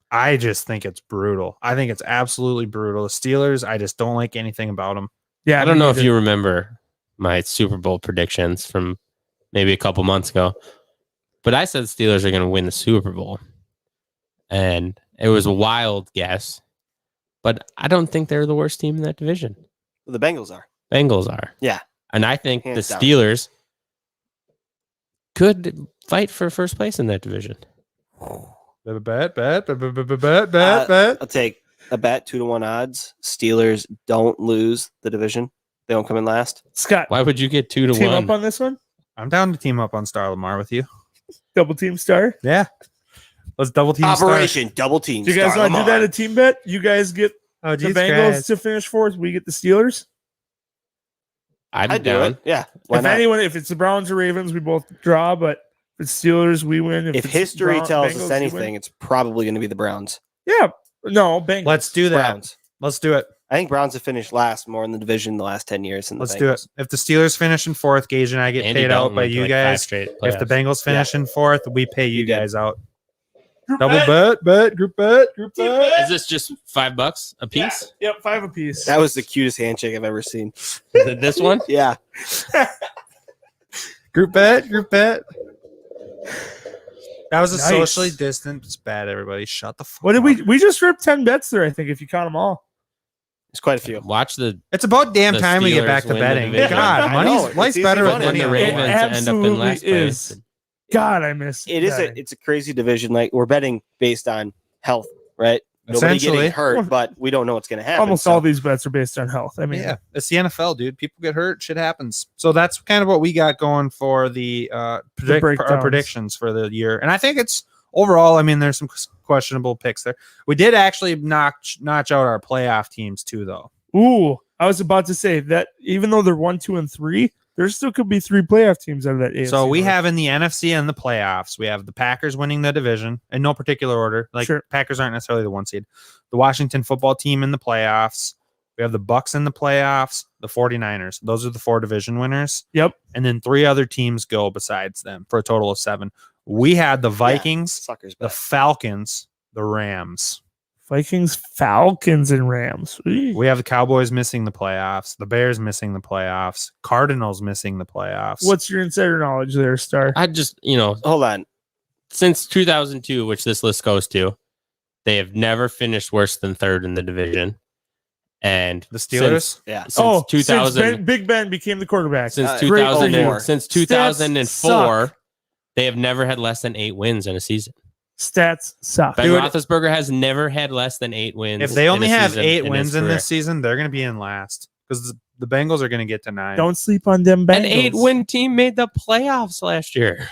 I just think it's brutal. I think it's absolutely brutal. The Steelers, I just don't like anything about them. Yeah. I don't know if you remember my Super Bowl predictions from maybe a couple months ago, but I said Steelers are going to win the Super Bowl. And it was a wild guess, but I don't think they're the worst team in that division. The Bengals are. Bengals are. Yeah. And I think Hands the down. Steelers could fight for first place in that division. Bet. I'll take a bet 2 to 1 odds. Steelers don't lose the division. They don't come in last. Scott, Why would you get 2 to team 1? up on this one? I'm down to team up on Star Lamar with you. Double team star. Yeah. Let's double team Operation double team. Do you guys Star want to do Lamar. that a team bet? You guys get Oh, the Bengals to finish 4th. We get the Steelers. I'd I'd be do down. it. Yeah. Why If not? anyone, if it's the Browns or Ravens, we both draw. But if it's Steelers, we win. If it's history tells Bengals, us we anything, win. it's probably going to be the Browns. Yeah. No, Bengals. Let's do that. Browns. Let's do it. I think Browns have finished last more in the division the last 10 years. Than the Let's do it. Bengals. If the Steelers finish in 4th, Gage and I get Andy paid Dalton out by went to you like 5 guys. straight If the playoffs. Bengals finish in 4th, we pay you You did. guys out. Group Double bet. group bet. Is this just $5 a piece? Yep, 5 apiece. That was the cutest handshake I've ever seen. Is it this one? Yeah. Group bet. That was a Nice. socially distanced bet, everybody. Shut the fuck What did up. we just ripped 10 bets there, I think, if you count them all. There's quite a few. Watch the It's about damn The time we get Steelers back to win the betting. division. God, I know, money's it's life's easy better with money. when money. the on Ravens it. end up in absolutely last place. is. God, I miss It is betting. it's a crazy division. Like we're betting based on health, right? Nobody Essentially. getting hurt, but we don't know what's going to happen. Almost so- all these bets are based on health. I mean, Yeah, it's the NFL, dude. People get hurt, shit happens. So that's kind of what we got going for the our breakdowns. predictions for the year. And I think it's overall, I mean, there's some questionable picks there. We did actually notch out our playoff teams too, though. Ooh, I was about to say that even though they're 1, 2, and 3, there still could be 3 playoff teams out of that AFC. So we North. have in the NFC and the playoffs, we have the Packers winning the division in no particular order. Like Sure. Packers aren't necessarily the 1 seed. The Washington football team in the playoffs. We have the Bucks in the playoffs, the 49ers. Those are the 4 division winners. Yep. And then 3 other teams go besides them for a total of 7. We had the Vikings, suckers. the Bet. Falcons, the Rams. Vikings, Falcons, and Rams. Eee. We have the Cowboys missing the playoffs, the Bears missing the playoffs, Cardinals missing the playoffs. What's your insider knowledge there, Star? I just, Hold on. since 2002, which this list goes to, they have never finished worse than 3rd in the division. And the Steelers? since, Yeah. since 2000, since Big Ben became the quarterback. since great 2000, for since Stats 2004, suck. they have never had less than 8 wins in a season. Stats suck. Ben Dude, Roethlisberger has never had less than 8 wins. If they in only a have season 8 his wins in career. this season, they're going to be in last because the Bengals are going to get to 9. Don't sleep on them Bengals. An 8-win team made the playoffs last year.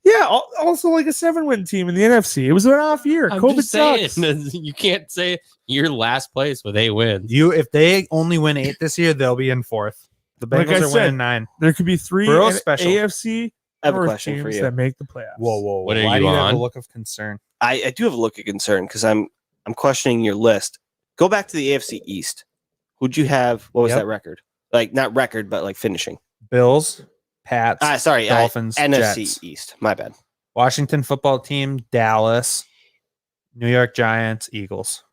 Yeah, also like a 7-win team in the NFC. It was an off year. I'm COVID just saying, sucks. you can't say you're last place with 8 wins. If they only win 8 this year, they'll be in 4th. The Like Bengals I are said, winning 9. There could be 3 Burrow special. AFC I have a North question for teams you. that make the playoffs. Whoa. What are Why you do you have on? a look of concern? I do have a look of concern because I'm questioning your list. Go back to the AFC East. Who'd you have? What was Yep. that record? Like not record, but like finishing. Bills, Pats, Sorry, Dolphins, NFC Jets. East. My bad. Washington football team, Dallas, New York Giants, Eagles.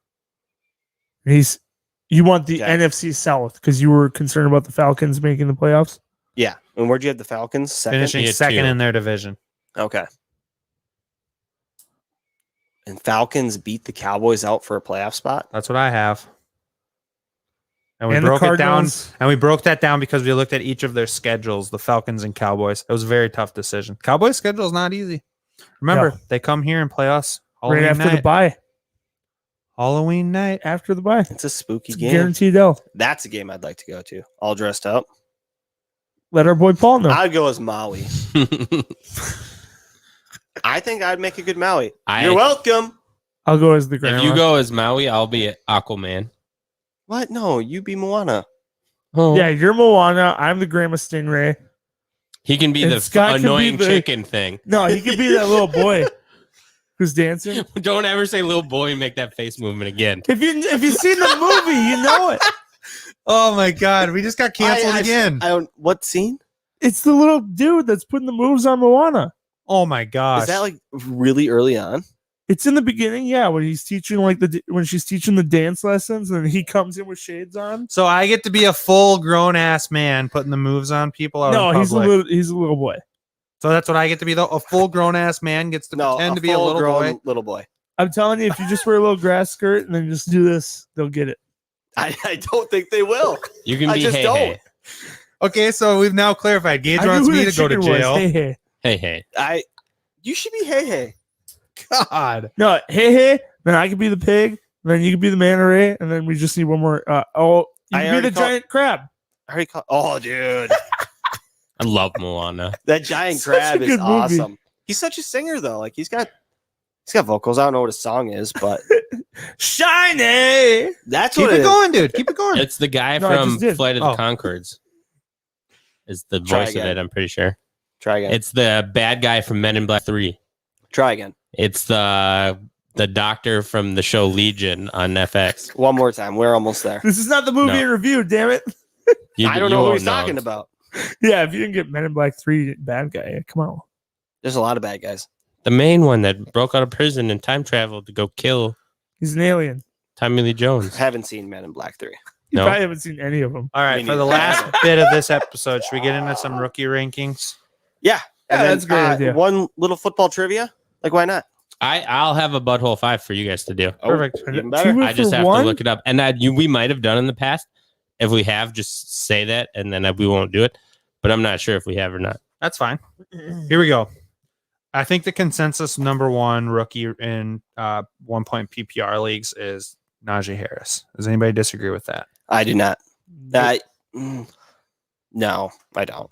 You want the Okay. NFC South because you were concerned about the Falcons making the playoffs. Yeah. And where'd you have the Falcons? Second. Finishing Yeah, second 2. in their division. Okay. And Falcons beat the Cowboys out for a playoff spot. That's what I have. And we And the broke it down. Cardinals. And we broke that down because we looked at each of their schedules, the Falcons and Cowboys. It was a very tough decision. Cowboys' schedule is not easy. Remember, No. they come here and play us Right Halloween after the night. bye. Halloween night. after the bye. It's a spooky It's game. guaranteed L. That's a game I'd like to go to. All dressed up. Let our boy Paul know. I'd go as Maui. I think I'd make a good Maui. I- You're welcome. I'll go as the grandma. If you go as Maui, I'll be Aquaman. What? No, you be Moana. Oh, Yeah, you're Moana. I'm the grandma Stingray. he can be And the Scott can be annoying the- chicken thing. No, he could be that little boy who's dancing. Don't ever say little boy and make that face movement again. If you've seen the movie, you know it. Oh my God, we just got canceled again. I don't. What scene? It's the little dude that's putting the moves on Moana. Oh my gosh. Is that like really early on? It's in the beginning, yeah, when he's teaching when she's teaching the dance lessons, and he comes in with shades on. So I get to be a full grown ass man putting the moves on people out No, in he's a public. little boy. So that's what I get to be though. A full grown ass man gets to pretend to be a little full-grown boy. Little boy. I'm telling you, if you just wear a little grass skirt and then just do this, they'll get it. I don't think they will. You can I be just hey, don't. hey. Okay, so we've now clarified. Gage I knew wants who me the to go to chicken was. jail. Hey, hey. Hey, hey. You should be hey. God. No, hey. Then I could be the pig. Then you could be the manta ray, and then we just need one more. You I can be already the giant crab. I already call. Oh, dude, I love Moana. that giant Such a crab is good movie. awesome. He's such a singer though. Like he's got vocals. I don't know what his song is, but Shiny. that's Keep what it it is. going, dude. Keep it going. It's the guy No, I from just did. Flight of Oh. the Conchords. Is the Try voice of again. it, I'm pretty sure. Try again. It's the bad guy from Men in Black 3. Try again. It's the doctor from the show Legion on FX. One more time. We're almost there. This is not the movie No. in review, damn it. I don't you know who won't he's talking it. about. Yeah, if you didn't get Men in Black 3 bad guy, come on. There's a lot of bad guys. The main one that broke out of prison and time traveled to go kill He's an alien. Tommy Lee Jones. Haven't seen Men in Black 3. You No. probably haven't seen any of them. All right, Me for the neither. last bit of this episode, should we get into some rookie rankings? Yeah. Yeah, that's a great idea. One little football trivia. Like, why not? I'll have a butthole 5 for you guys to do. Perfect. Even better. Two I just for have one? to look it up. And we might have done in the past. If we have, just say that and then we won't do it. But I'm not sure if we have or not. That's fine. Here we go. I think the consensus number one rookie in 1 point PPR leagues is Najee Harris. Does anybody disagree with that? I do not. No, I don't.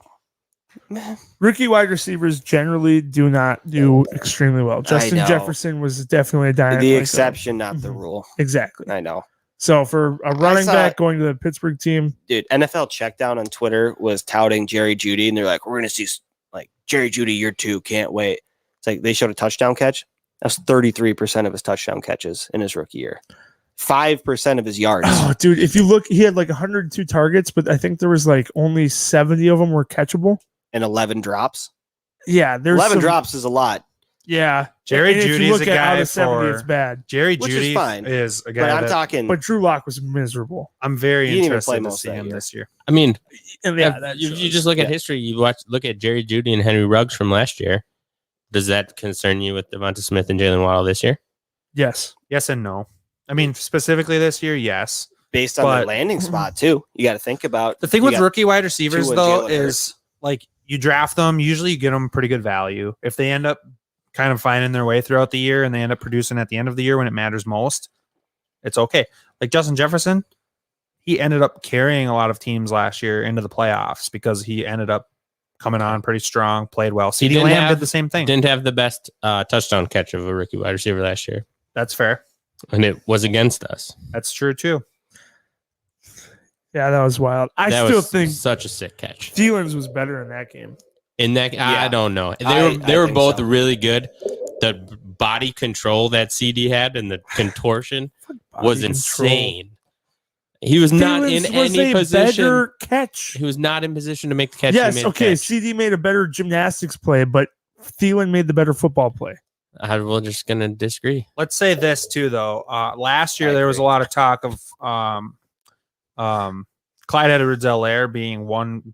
Rookie wide receivers generally do not do extremely well. Justin know. Jefferson was definitely a dynamic. The exception, not the Mhm. rule. Exactly. I know. So for a running saw- back going to the Pittsburgh team, Dude, NFL Checkdown on Twitter was touting Jerry Jeudy, and they're like, we're going to see like Jerry Jeudy year 2. Can't wait. It's like they showed a touchdown catch. That's 33% of his touchdown catches in his rookie year. 5% of his yards. oh, dude, if you look, he had like 102 targets, but I think there was like only 70 of them were catchable. And 11 drops. Yeah, there's 11 some- drops is a lot. Yeah, Jerry And if you Judy's look a at out guy of 70, for it's bad. Jerry Which is Judy fine. is a But guy I'm that talking. But Drew Lock was miserable. I'm very He didn't even play interested to most see that him year. this year. I mean, And if that you shows. just look at Yeah. history. You look at Jerry Jeudy and Henry Ruggs from last year. Does that concern you with Devonta Smith and Jalen Waddle this year? Yes. Yes and no. I mean, specifically this year, yes. Based on But- their landing spot, too. You got to think about The thing you with got rookie wide receivers, Tua, though, Jalen is Hurts. like you draft them, usually you get them pretty good value. If they end up kind of finding their way throughout the year and they end up producing at the end of the year when it matters most, it's okay. Like Justin Jefferson, he ended up carrying a lot of teams last year into the playoffs because he ended up coming on pretty strong, played well. He CeeDee didn't Lamb have- did the same thing. Didn't have the best touchdown catch of a rookie wide receiver last year, That's fair. and it was against us. That's true too. Yeah, that was wild. I That still was think such a sick catch. Thielens was better in that game. In that, I Yeah. don't know. They I were think both so. really good. The body control that CD had and the contortion was Body control. insane. He was not in Thielens was any a position. better catch. He was not in position to make the catch. He Yes, made a okay. catch. CD made a better gymnastics play, but Thielen made the better football play. We're just gonna disagree. Let's say this too, though. Last year I there was a agree. lot of talk of Clyde Edwards-Helaire being one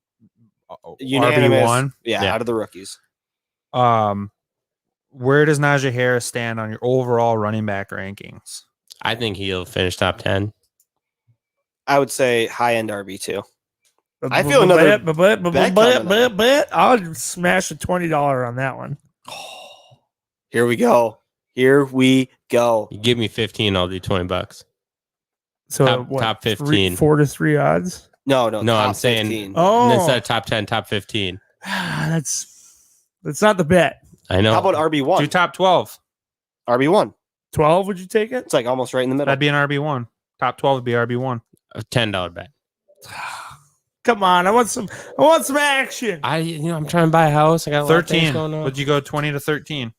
unanimous. RB1. Yeah, out of the rookies. Where does Najee Harris stand on your overall running back rankings? I think he'll finish top 10. I would say high end RB2. I feel another bet coming I'll smash a $20 on that one. Here we go. Here we go. You give me 15, I'll do $20. So Top 15. 4 to 3 odds. No, No, top I'm saying 15. instead Oh, of top 10, top 15. that's not the bet. I know. How about RB1? Do top 12. RB1. 12, would you take it? It's like almost right in the middle. That'd be an RB1. Top 12 would be RB1. a $10 bet? Come on, I want some action. I'm trying to buy a house. I got a lot of things 13. going on. Would you go 20 to 13?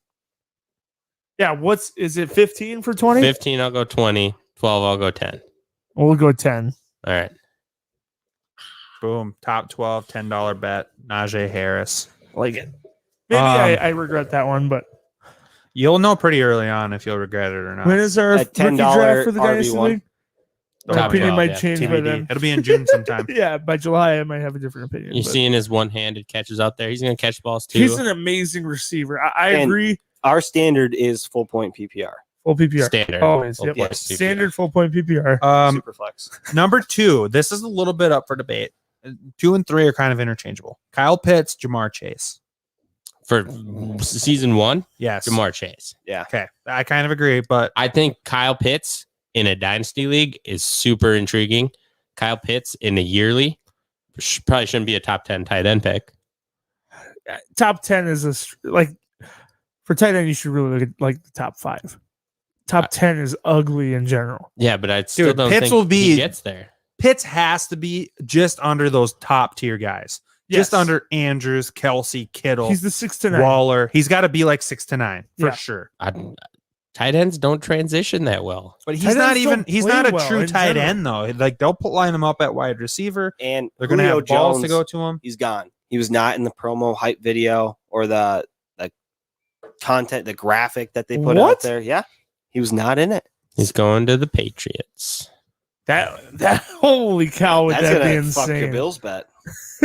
Yeah, is it 15 for 20? 15, I'll go 20. 12, I'll go 10. We'll go 10. All right. Boom. Top 12, $10 bet. Najee Harris. Like it. Maybe I regret that one, but You'll know pretty early on if you'll regret it or not. when is our At rookie draft for the $10 Dynasty RB1? League? My Top opinion 12, might yeah. change by TBD. then. It'll be in June sometime. Yeah, by July I might have a different opinion. You but seeing his one-handed catches out there? He's going to catch balls too. he's an amazing receiver. I And- agree. Our standard is full point PPR. Full PPR. Standard. Always. Full Yep. point PPR. Standard full point PPR. Super flex. Number 2. This is a little bit up for debate. 2 and 3 are kind of interchangeable. Kyle Pitts, Jamar Chase. For season 1, Yes. Jamar Chase. Okay. I kind of agree, but I think Kyle Pitts in a dynasty league is super intriguing. Kyle Pitts in a yearly probably shouldn't be a top 10 tight end pick. Top 10 is for tight end, you should really look at like the top 5. Top 10 is ugly in general. Yeah, but I still Dude, don't Pitts think will be- he gets there. Pitts has to be just under those top tier guys. Just Yes. under Andrews, Kelsey, Kittle, He's the 6 to 9. Waller. He's got to be like 6 to 9 for Yeah. sure. Tight ends don't transition that well. But Tight ends don't he's play not a well true in tight general. end though. Like they'll line him up at wide receiver. And They're going to Julio have balls Jones, to go to him. He's gone. He was not in the promo hype video or the content, the graphic that they put out What? there. Yeah, he was not in it. He's going to the Patriots. That holy cow, would That's that be gonna fuck your insane? Bills bet.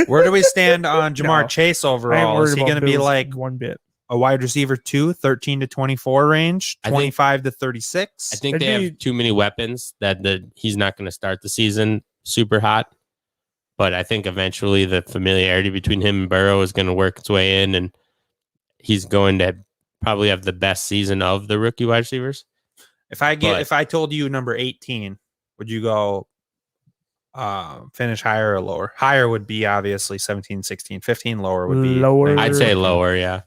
Where do we stand on Jamar No. Chase I ain't overall? worried Is he about going to be Bills like one bit. a wide receiver 2, 13 to 24 range, I think- 25 to 36? I think It'd they be- have too many weapons that he's not going to start the season super hot. But I think eventually the familiarity between him and Burrow is going to work its way in, and he's going to probably have the best season of the rookie wide receivers. If I told you number 18, would you go finish higher or lower? Higher would be obviously 17, 16, 15. Lower would be Lower. I'd say lower, yeah.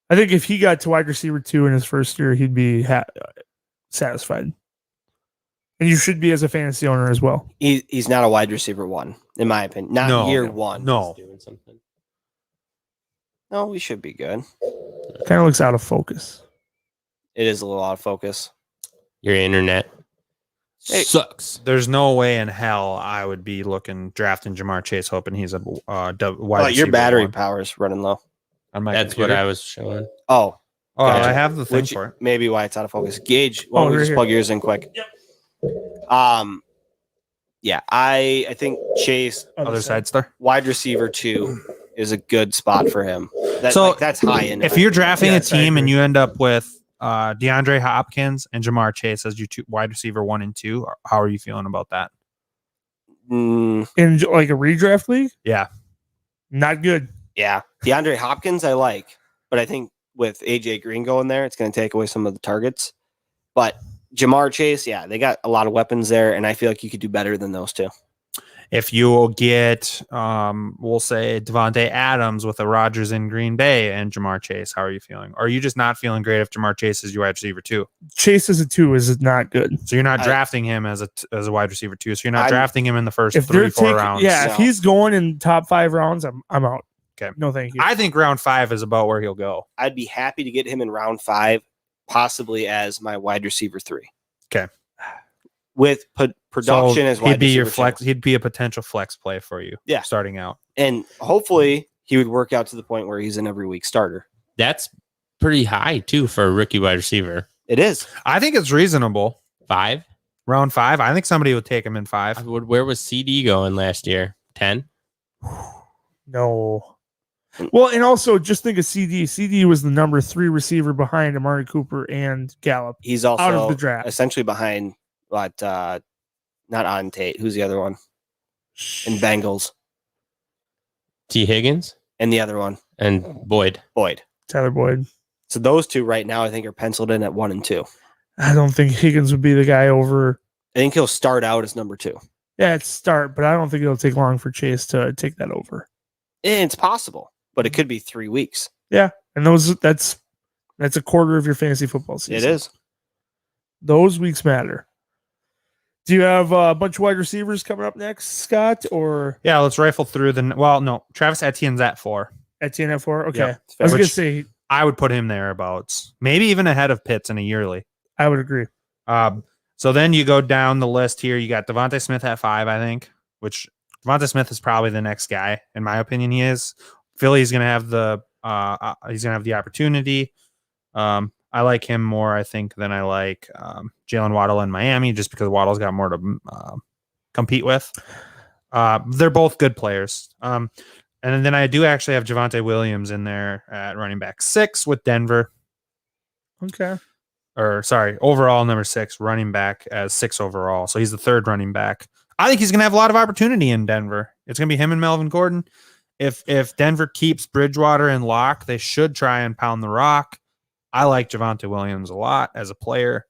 I think if he got to wide receiver 2 in his first year, he'd be satisfied. And you should be as a fantasy owner as well. He's not a wide receiver 1, in my opinion. Not No. year 1. No. Doing something. No, we should be good. Kind of looks out of focus. It is a little out of focus. Your internet Hey. sucks. There's no way in hell I would be drafting Jamar Chase, hoping he's a wide Oh, receiver. your battery 1 power's running low. on my That's computer. what I was showing. Oh, Oh, Gotcha. I have the thing which for it. maybe why it's out of focus. Gage, why don't we right just here. plug yours in quick? Yeah, I think Chase Other side star. wide receiver 2 is a good spot for him. So, That's high in. If you're drafting Yes, a I team and agree. you end up with DeAndre Hopkins and Jamar Chase as your wide receiver 1 and 2, how are you feeling about that? Mm, In like a redraft league, Yeah. not good. yeah, DeAndre Hopkins I like, but I think with AJ Green going there, it's going to take away some of the targets. But Jamar Chase, yeah, they got a lot of weapons there, and I feel like you could do better than those two. If you get, we'll say Devontae Adams with the Rodgers in Green Bay and Jamar Chase, how are you feeling? Or are you just not feeling great if Jamar Chase is your wide receiver 2? Chase as a 2 is not good. So you're not I- drafting him as a wide receiver 2. So you're not I'm- drafting him in the first If they're 3-4 taking, rounds. yeah, No. if he's going in top 5 rounds, I'm out. Okay. No, thank you. I think round 5 is about where he'll go. I'd be happy to get him in round 5, possibly as my wide receiver 3. Okay. With production as wide he'd be your receiver flex. 2. He'd be a potential flex play for you. Yeah. Starting out. And hopefully he would work out to the point where he's an every week starter. That's pretty high too for a rookie wide receiver. It is. I think it's reasonable. 5. Round 5. I think somebody would take him in 5. Where was CD going last year? 10. No. Well, and also just think of CD. CD was the number 3 receiver behind Amari Cooper and Gallup. He's also Out of the draft. essentially behind not on Tate. Who's the other one? And Bengals. T. Higgins And the other one, and Boyd. Boyd. Tyler Boyd. So those two right now, I think, are penciled in at 1 and 2. I don't think Higgins would be the guy over. I think he'll start out as number 2. Yeah, it's start, but I don't think it'll take long for Chase to take that over. It's possible, but it could be 3 weeks. Yeah, and that's a quarter of your fantasy football season. It is. Those weeks matter. Do you have a bunch of wide receivers coming up next, Scott? Or Yeah, let's rifle through no. Travis Etienne's at 4. Etienne at 4? Okay. Yep, I was going to Which- say, I would put him thereabouts, maybe even ahead of Pitts in a yearly. I would agree. So then you go down the list here. You got Devontae Smith at 5, I think, which Devontae Smith is probably the next guy. In my opinion, he is. Philly's going to have the opportunity. I like him more, I think, than I like Jalen Waddle in Miami, just because Waddle's got more to compete with. They're both good players. And then I do actually have Javonte Williams in there at running back 6 with Denver. Okay. Or sorry, overall number 6, running back as 6 overall. So he's the 3rd running back. I think he's going to have a lot of opportunity in Denver. It's going to be him and Melvin Gordon. If Denver keeps Bridgewater in lock, they should try and pound the rock. I like Javonte Williams a lot as a player.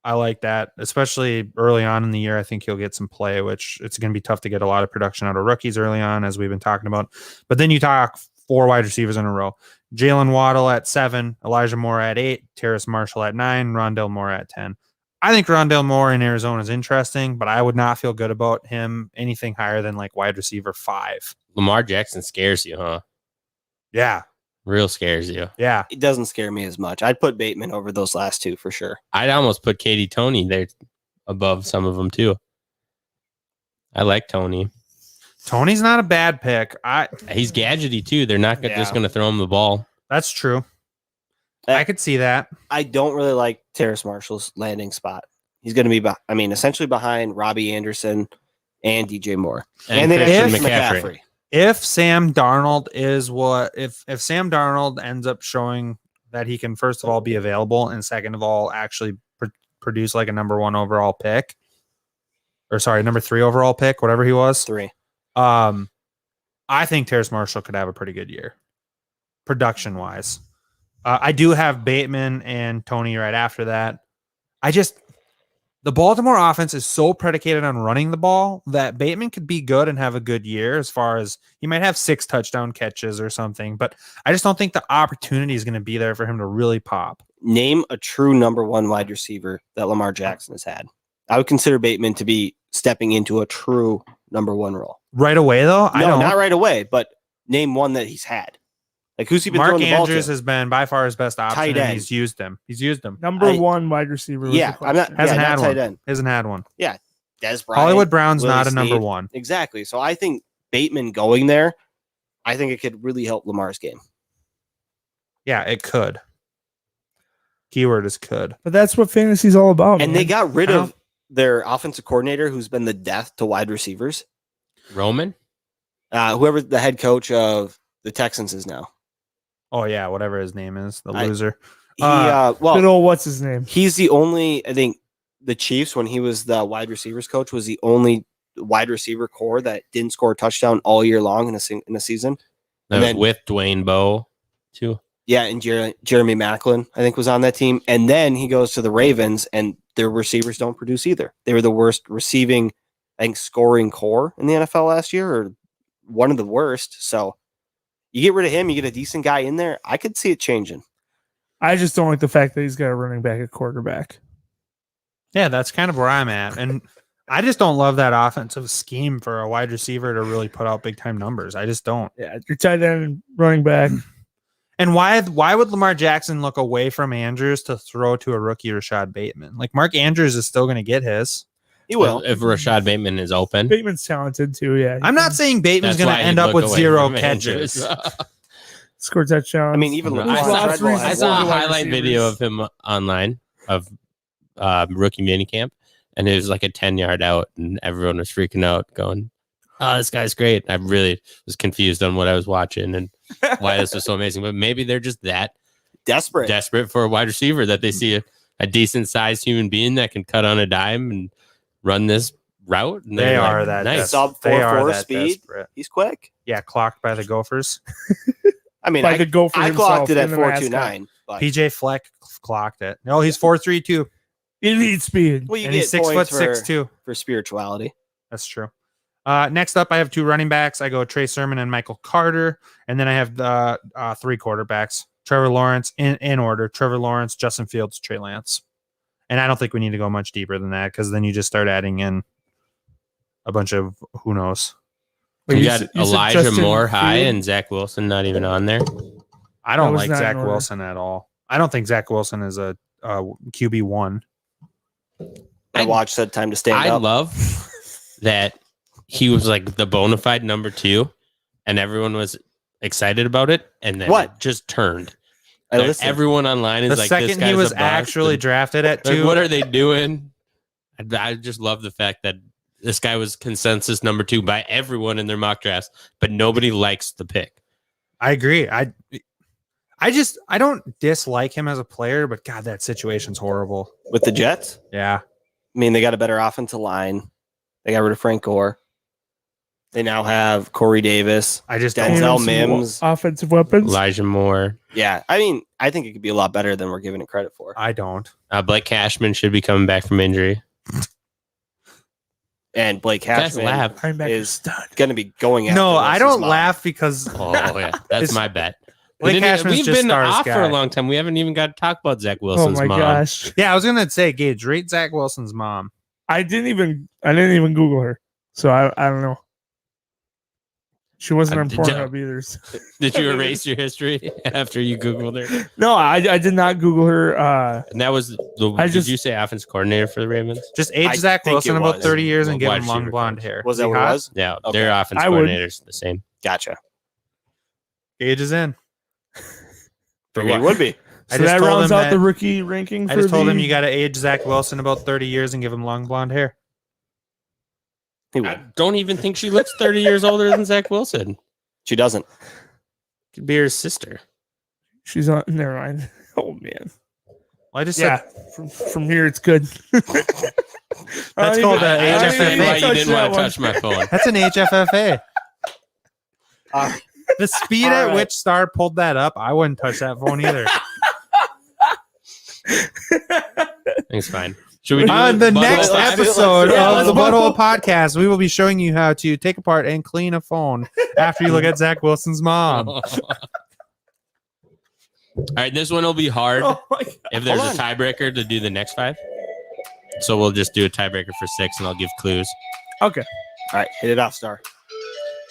I like that, especially early on in the year. I think he'll get some play, which it's going to be tough to get a lot of production out of rookies early on, as we've been talking about. But then you talk 4 wide receivers in a row. Jalen Waddle at 7, Elijah Moore at 8, Terrace Marshall at 9, Rondell Moore at 10. I think Rondell Moore in Arizona is interesting, but I would not feel good about him anything higher than like wide receiver 5. Lamar Jackson scares you, huh? Yeah. Real scares you. Yeah. It doesn't scare me as much. I'd put Bateman over those last 2 for sure. I'd almost put Katie Tony there above some of them too. I like Tony. Tony's not a bad pick. He's gadgety too. They're not just going to throw him the ball. That's true. I could see that. I don't really like Terrace Marshall's landing spot. He's going to be, essentially behind Robbie Anderson and DJ Moore. And then Christian McCaffrey. If Sam Darnold if Sam Darnold ends up showing that he can, first of all, be available, and second of all, actually produce like a number 1 overall pick, or sorry, number 3 overall pick, whatever he was, 3. I think Terrace Marshall could have a pretty good year, production wise. I do have Bateman and Tony right after that. The Baltimore offense is so predicated on running the ball that Bateman could be good and have a good year, as far as he might have 6 touchdown catches or something, but I just don't think the opportunity is going to be there for him to really pop. Name a true number 1 wide receiver that Lamar Jackson has had. I would consider Bateman to be stepping into a true number 1 role. Right away, though? No, not right away, but name one that he's had. Like, who's he been Mark throwing the ball Andrews to? has been by far his best option. Tight And end. he's used him. Number 1 wide receiver. Was Yeah, the I'm not. question. Hasn't yeah, had not one. tight end. Hasn't had one. Des Bryant, Hollywood Brown's Willie not a number Snead. 1. Exactly. So I think Bateman going there, I think it could really help Lamar's game. Yeah, it could. Keyword is could. But that's what fantasy's all about. And man. they got rid I of their offensive coordinator, who's been the death to wide receivers. Roman? Whoever the head coach of the Texans is now. Oh, yeah, whatever his name is, the I- loser. He, well, good old what's his name? he's the only, I think, the Chiefs, when he was the wide receivers coach, was the only wide receiver core that didn't score a touchdown all year long in a season. And then- With Dwayne Bowe too. Yeah, and Jeremy Maclin, I think, was on that team. And then he goes to the Ravens, and their receivers don't produce either. They were the worst receiving, I think, scoring core in the NFL last year, or one of the worst. So you get rid of him, you get a decent guy in there. I could see it changing. I just don't like the fact that he's got a running back at quarterback. Yeah, that's kind of where I'm at. And I just don't love that offensive scheme for a wide receiver to really put out big time numbers. I just don't. Yeah, your tight end and running back. And why would Lamar Jackson look away from Andrews to throw to a rookie Rashad Bateman? Like, Mark Andrews is still going to get his. He will. If Rashad Bateman is open. Bateman's talented too. Yeah, I'm not saying Bateman's That's going to why end he'd up look with away 0 from catches. Andrews. score touchdowns. I mean, even I LeBron saw, Treadwell I I has saw a one. Wide highlight video of him online of rookie minicamp, and it was like a 10-yard out, and everyone was freaking out, going, "Oh, this guy's great." I really was confused on what I was watching and why this was so amazing. But maybe they're just that desperate for a wide receiver that they see a decent sized human being that can cut on a dime and run this route. And They they're are like, that nice. Sub They are 4.4 that speed. desperate. He's quick. Yeah, clocked by the Gophers. I mean, Like, could go for I himself clocked it at in the mascot. 4.29. But, PJ Fleck clocked it. No, he's 4.32, Elite speed. well, you and get he's 6 foot points 6'2". for spirituality. That's true. Next up, I have 2 running backs. I go Trey Sermon and Michael Carter, and then I have 3 quarterbacks. Trevor Lawrence in order. Trevor Lawrence, Justin Fields, Trey Lance. And I don't think we need to go much deeper than that because then you just start adding in a bunch of who knows. You You got said- you said Elijah Justin Moore high Fields? and Zach Wilson not even on there. I don't That was like not Zach in order. Wilson at all. I don't think Zach Wilson is a QB1. I watched that time to stand I up. love that he was like the bona fide number 2, and everyone was excited about it, and then What? it just turned. I listened. Everyone online is The like, this second guy's he was a bust, actually and, drafted at like, 2, what are they doing? I just love the fact that this guy was consensus number 2 by everyone in their mock drafts, but nobody likes the pick. I agree. I don't dislike him as a player, but God, that situation's horrible. With the Jets, Yeah. I mean, they got a better offensive line. They got rid of Frank Gore. They now have Corey Davis. I just Denzel don't. Some Mims. offensive weapons. Elijah Moore, Yeah, I mean, I think it could be a lot better than we're giving it credit for. I don't. Blake Cashman should be coming back from injury. And Blake Guys Cashman laugh. Linebacker is stud. going to be going after No, I Wilson's don't mom. laugh because Oh yeah, that's It's- my bet. Blake Cashman's We've just been stars off for guy. a long time. We haven't even got to talk about Zach Oh Wilson's my mom. gosh. Yeah, I was gonna say, Gage, rate Zach Wilson's mom. I didn't even Google her. So I don't know. She wasn't on Did Pornhub either. so- Did you erase your history after you Googled her? No, I did not Google her. And that was the. I did just- you say offense coordinator for the Ravens? Just age I Zach think Wilson it about was. 30 years and give Wide him long receiver blonde coach. hair. Was Is that he what it hot? was? Yeah, Okay. their offense I would. coordinator's the same. Gotcha. Gage is in. Figured it would be. I So just that told rounds him out that- the rookie ranking. I for just told the- him you got to age Zach Wilson about 30 years and give him long blonde hair. He I would. don't even think she looks 30 years older than Zach Wilson. She doesn't. Could be her sister. She's on. Never mind. Oh man. Well, I just Yeah. From here, it's good. That's called I HFFA. understand why you touch didn't that want to one. touch my phone. That's an HFFA. Uh, The speed All at right. which Star pulled that up, I wouldn't touch that phone either. It's fine. Should we do On the Butthole next Five? episode Yeah, of let's the go. BudHole podcast, we will be showing you how to take apart and clean a phone after you look at Zach Wilson's mom. All right, this one will be hard Oh my God. if there's Hold a on. tiebreaker to do the next 5. So we'll just do a tiebreaker for 6, and I'll give clues. Okay. All right, hit it off, Star.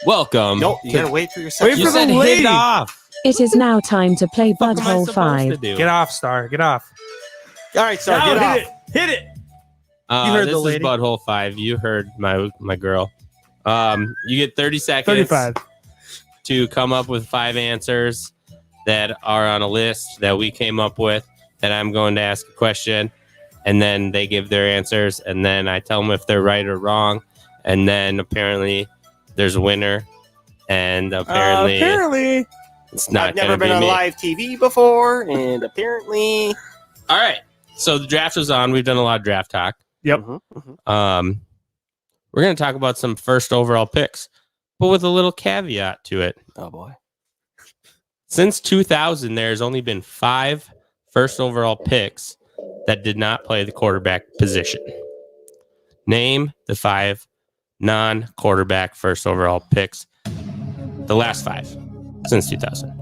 Welcome. No, you to- gotta wait for your Wait second. you for the said hit lady. it off. It is now time to play What am I BudHole supposed 5. to do? Get off, Star. Get off. All right, Star, Now get off. hit it. Hit it. You heard this the is lady. Butthole 5. You heard my girl. You get 30 seconds 35. to come up with 5 answers that are on a list that we came up with. That I'm going to ask a question, and then they give their answers, and then I tell them if they're right or wrong, and then apparently there's a winner, and apparently it's not I've never gonna been be on me. live TV before, and apparently. All right, so the draft is on. We've done a lot of draft talk. Yep. Mhm, mhm. We're going to talk about some first overall picks, but with a little caveat to it. Oh boy. Since 2000, there's only been 5 first overall picks that did not play the quarterback position. Name the 5 non-quarterback first overall picks. The last 5 since 2000.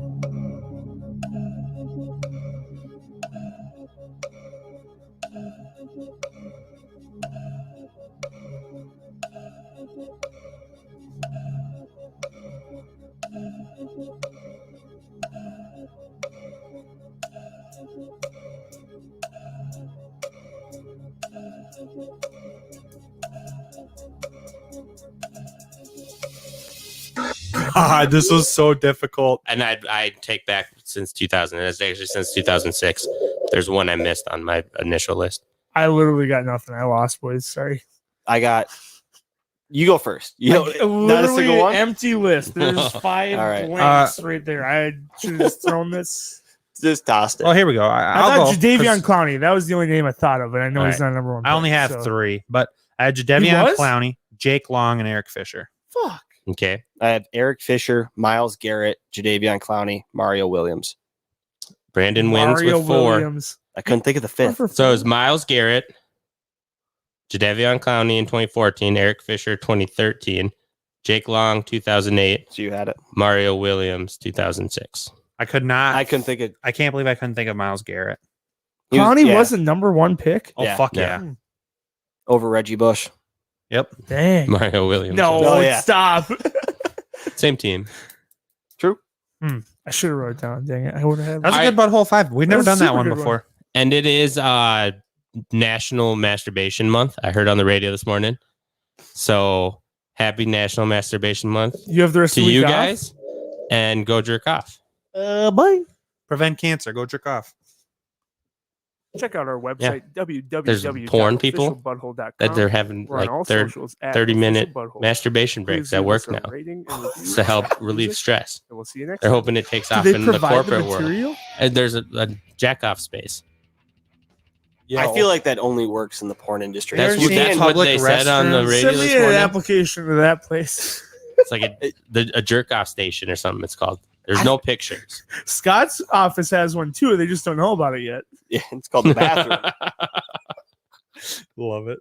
God, this was so difficult. And I take back since 2000. It's actually since 2006. There's one I missed on my initial list. I literally got nothing. I lost, boys. Sorry. I got. You go first. You know, Like, not a single literally one. empty list. There's 5 All right. blanks right there. I should have just thrown this. Just tossed it. Well, here we go. I I'll thought go, Jadeveon 'cause Clowney. That was the only name I thought of, and I know All he's right. not number one. I only pick, have so. 3, but I had He Jadeveon was? Clowney, Jake Long, and Eric Fisher. Fuck. Okay. I have Eric Fisher, Miles Garrett, Jadeveon Clowney, Mario Williams. Brandon wins Mario with 4. Williams. I couldn't think of the fifth. So it was Miles Garrett, Jadeveon Clowney in 2014, Eric Fisher 2013, Jake Long 2008, So you had it. Mario Williams 2006. I could not. I couldn't think of. I can't believe I couldn't think of Miles Garrett. He was- Connie yeah, was the number 1 pick. Oh Yeah. fuck Yeah. yeah! over Reggie Bush. Yep. Dang. Mario Williams. No, Oh, yeah. stop. Same team. True. I should have wrote it down. Dang it. I would have had That was a I- good BudHole 5. We've never was a done that super one good one. before. And it is National Masturbation Month. I heard on the radio this morning. So happy National Masturbation Month You have the rest to of the week you off? guys. And go jerk off. Bye. Prevent cancer. Go jerk off. Check out our website, porn people www.officialbutthole.com. That they're having We're on all like their socials at 30-minute Official Butthole. masturbation breaks Please at leave work us a now rating and review. to help relieve stress. And we'll see you next They're time. hoping it takes Do off they in the provide corporate the world. material? And there's a jack off space. I feel like that only works in the porn industry. That's, You what, can't that's what public they said on the restrooms. radio Send me this an morning. application to that place. It's like a jerk off station or something. It's called. There's no pictures. Scott's office has one too. They just don't know about it yet. Yeah, it's called the bathroom. Love it.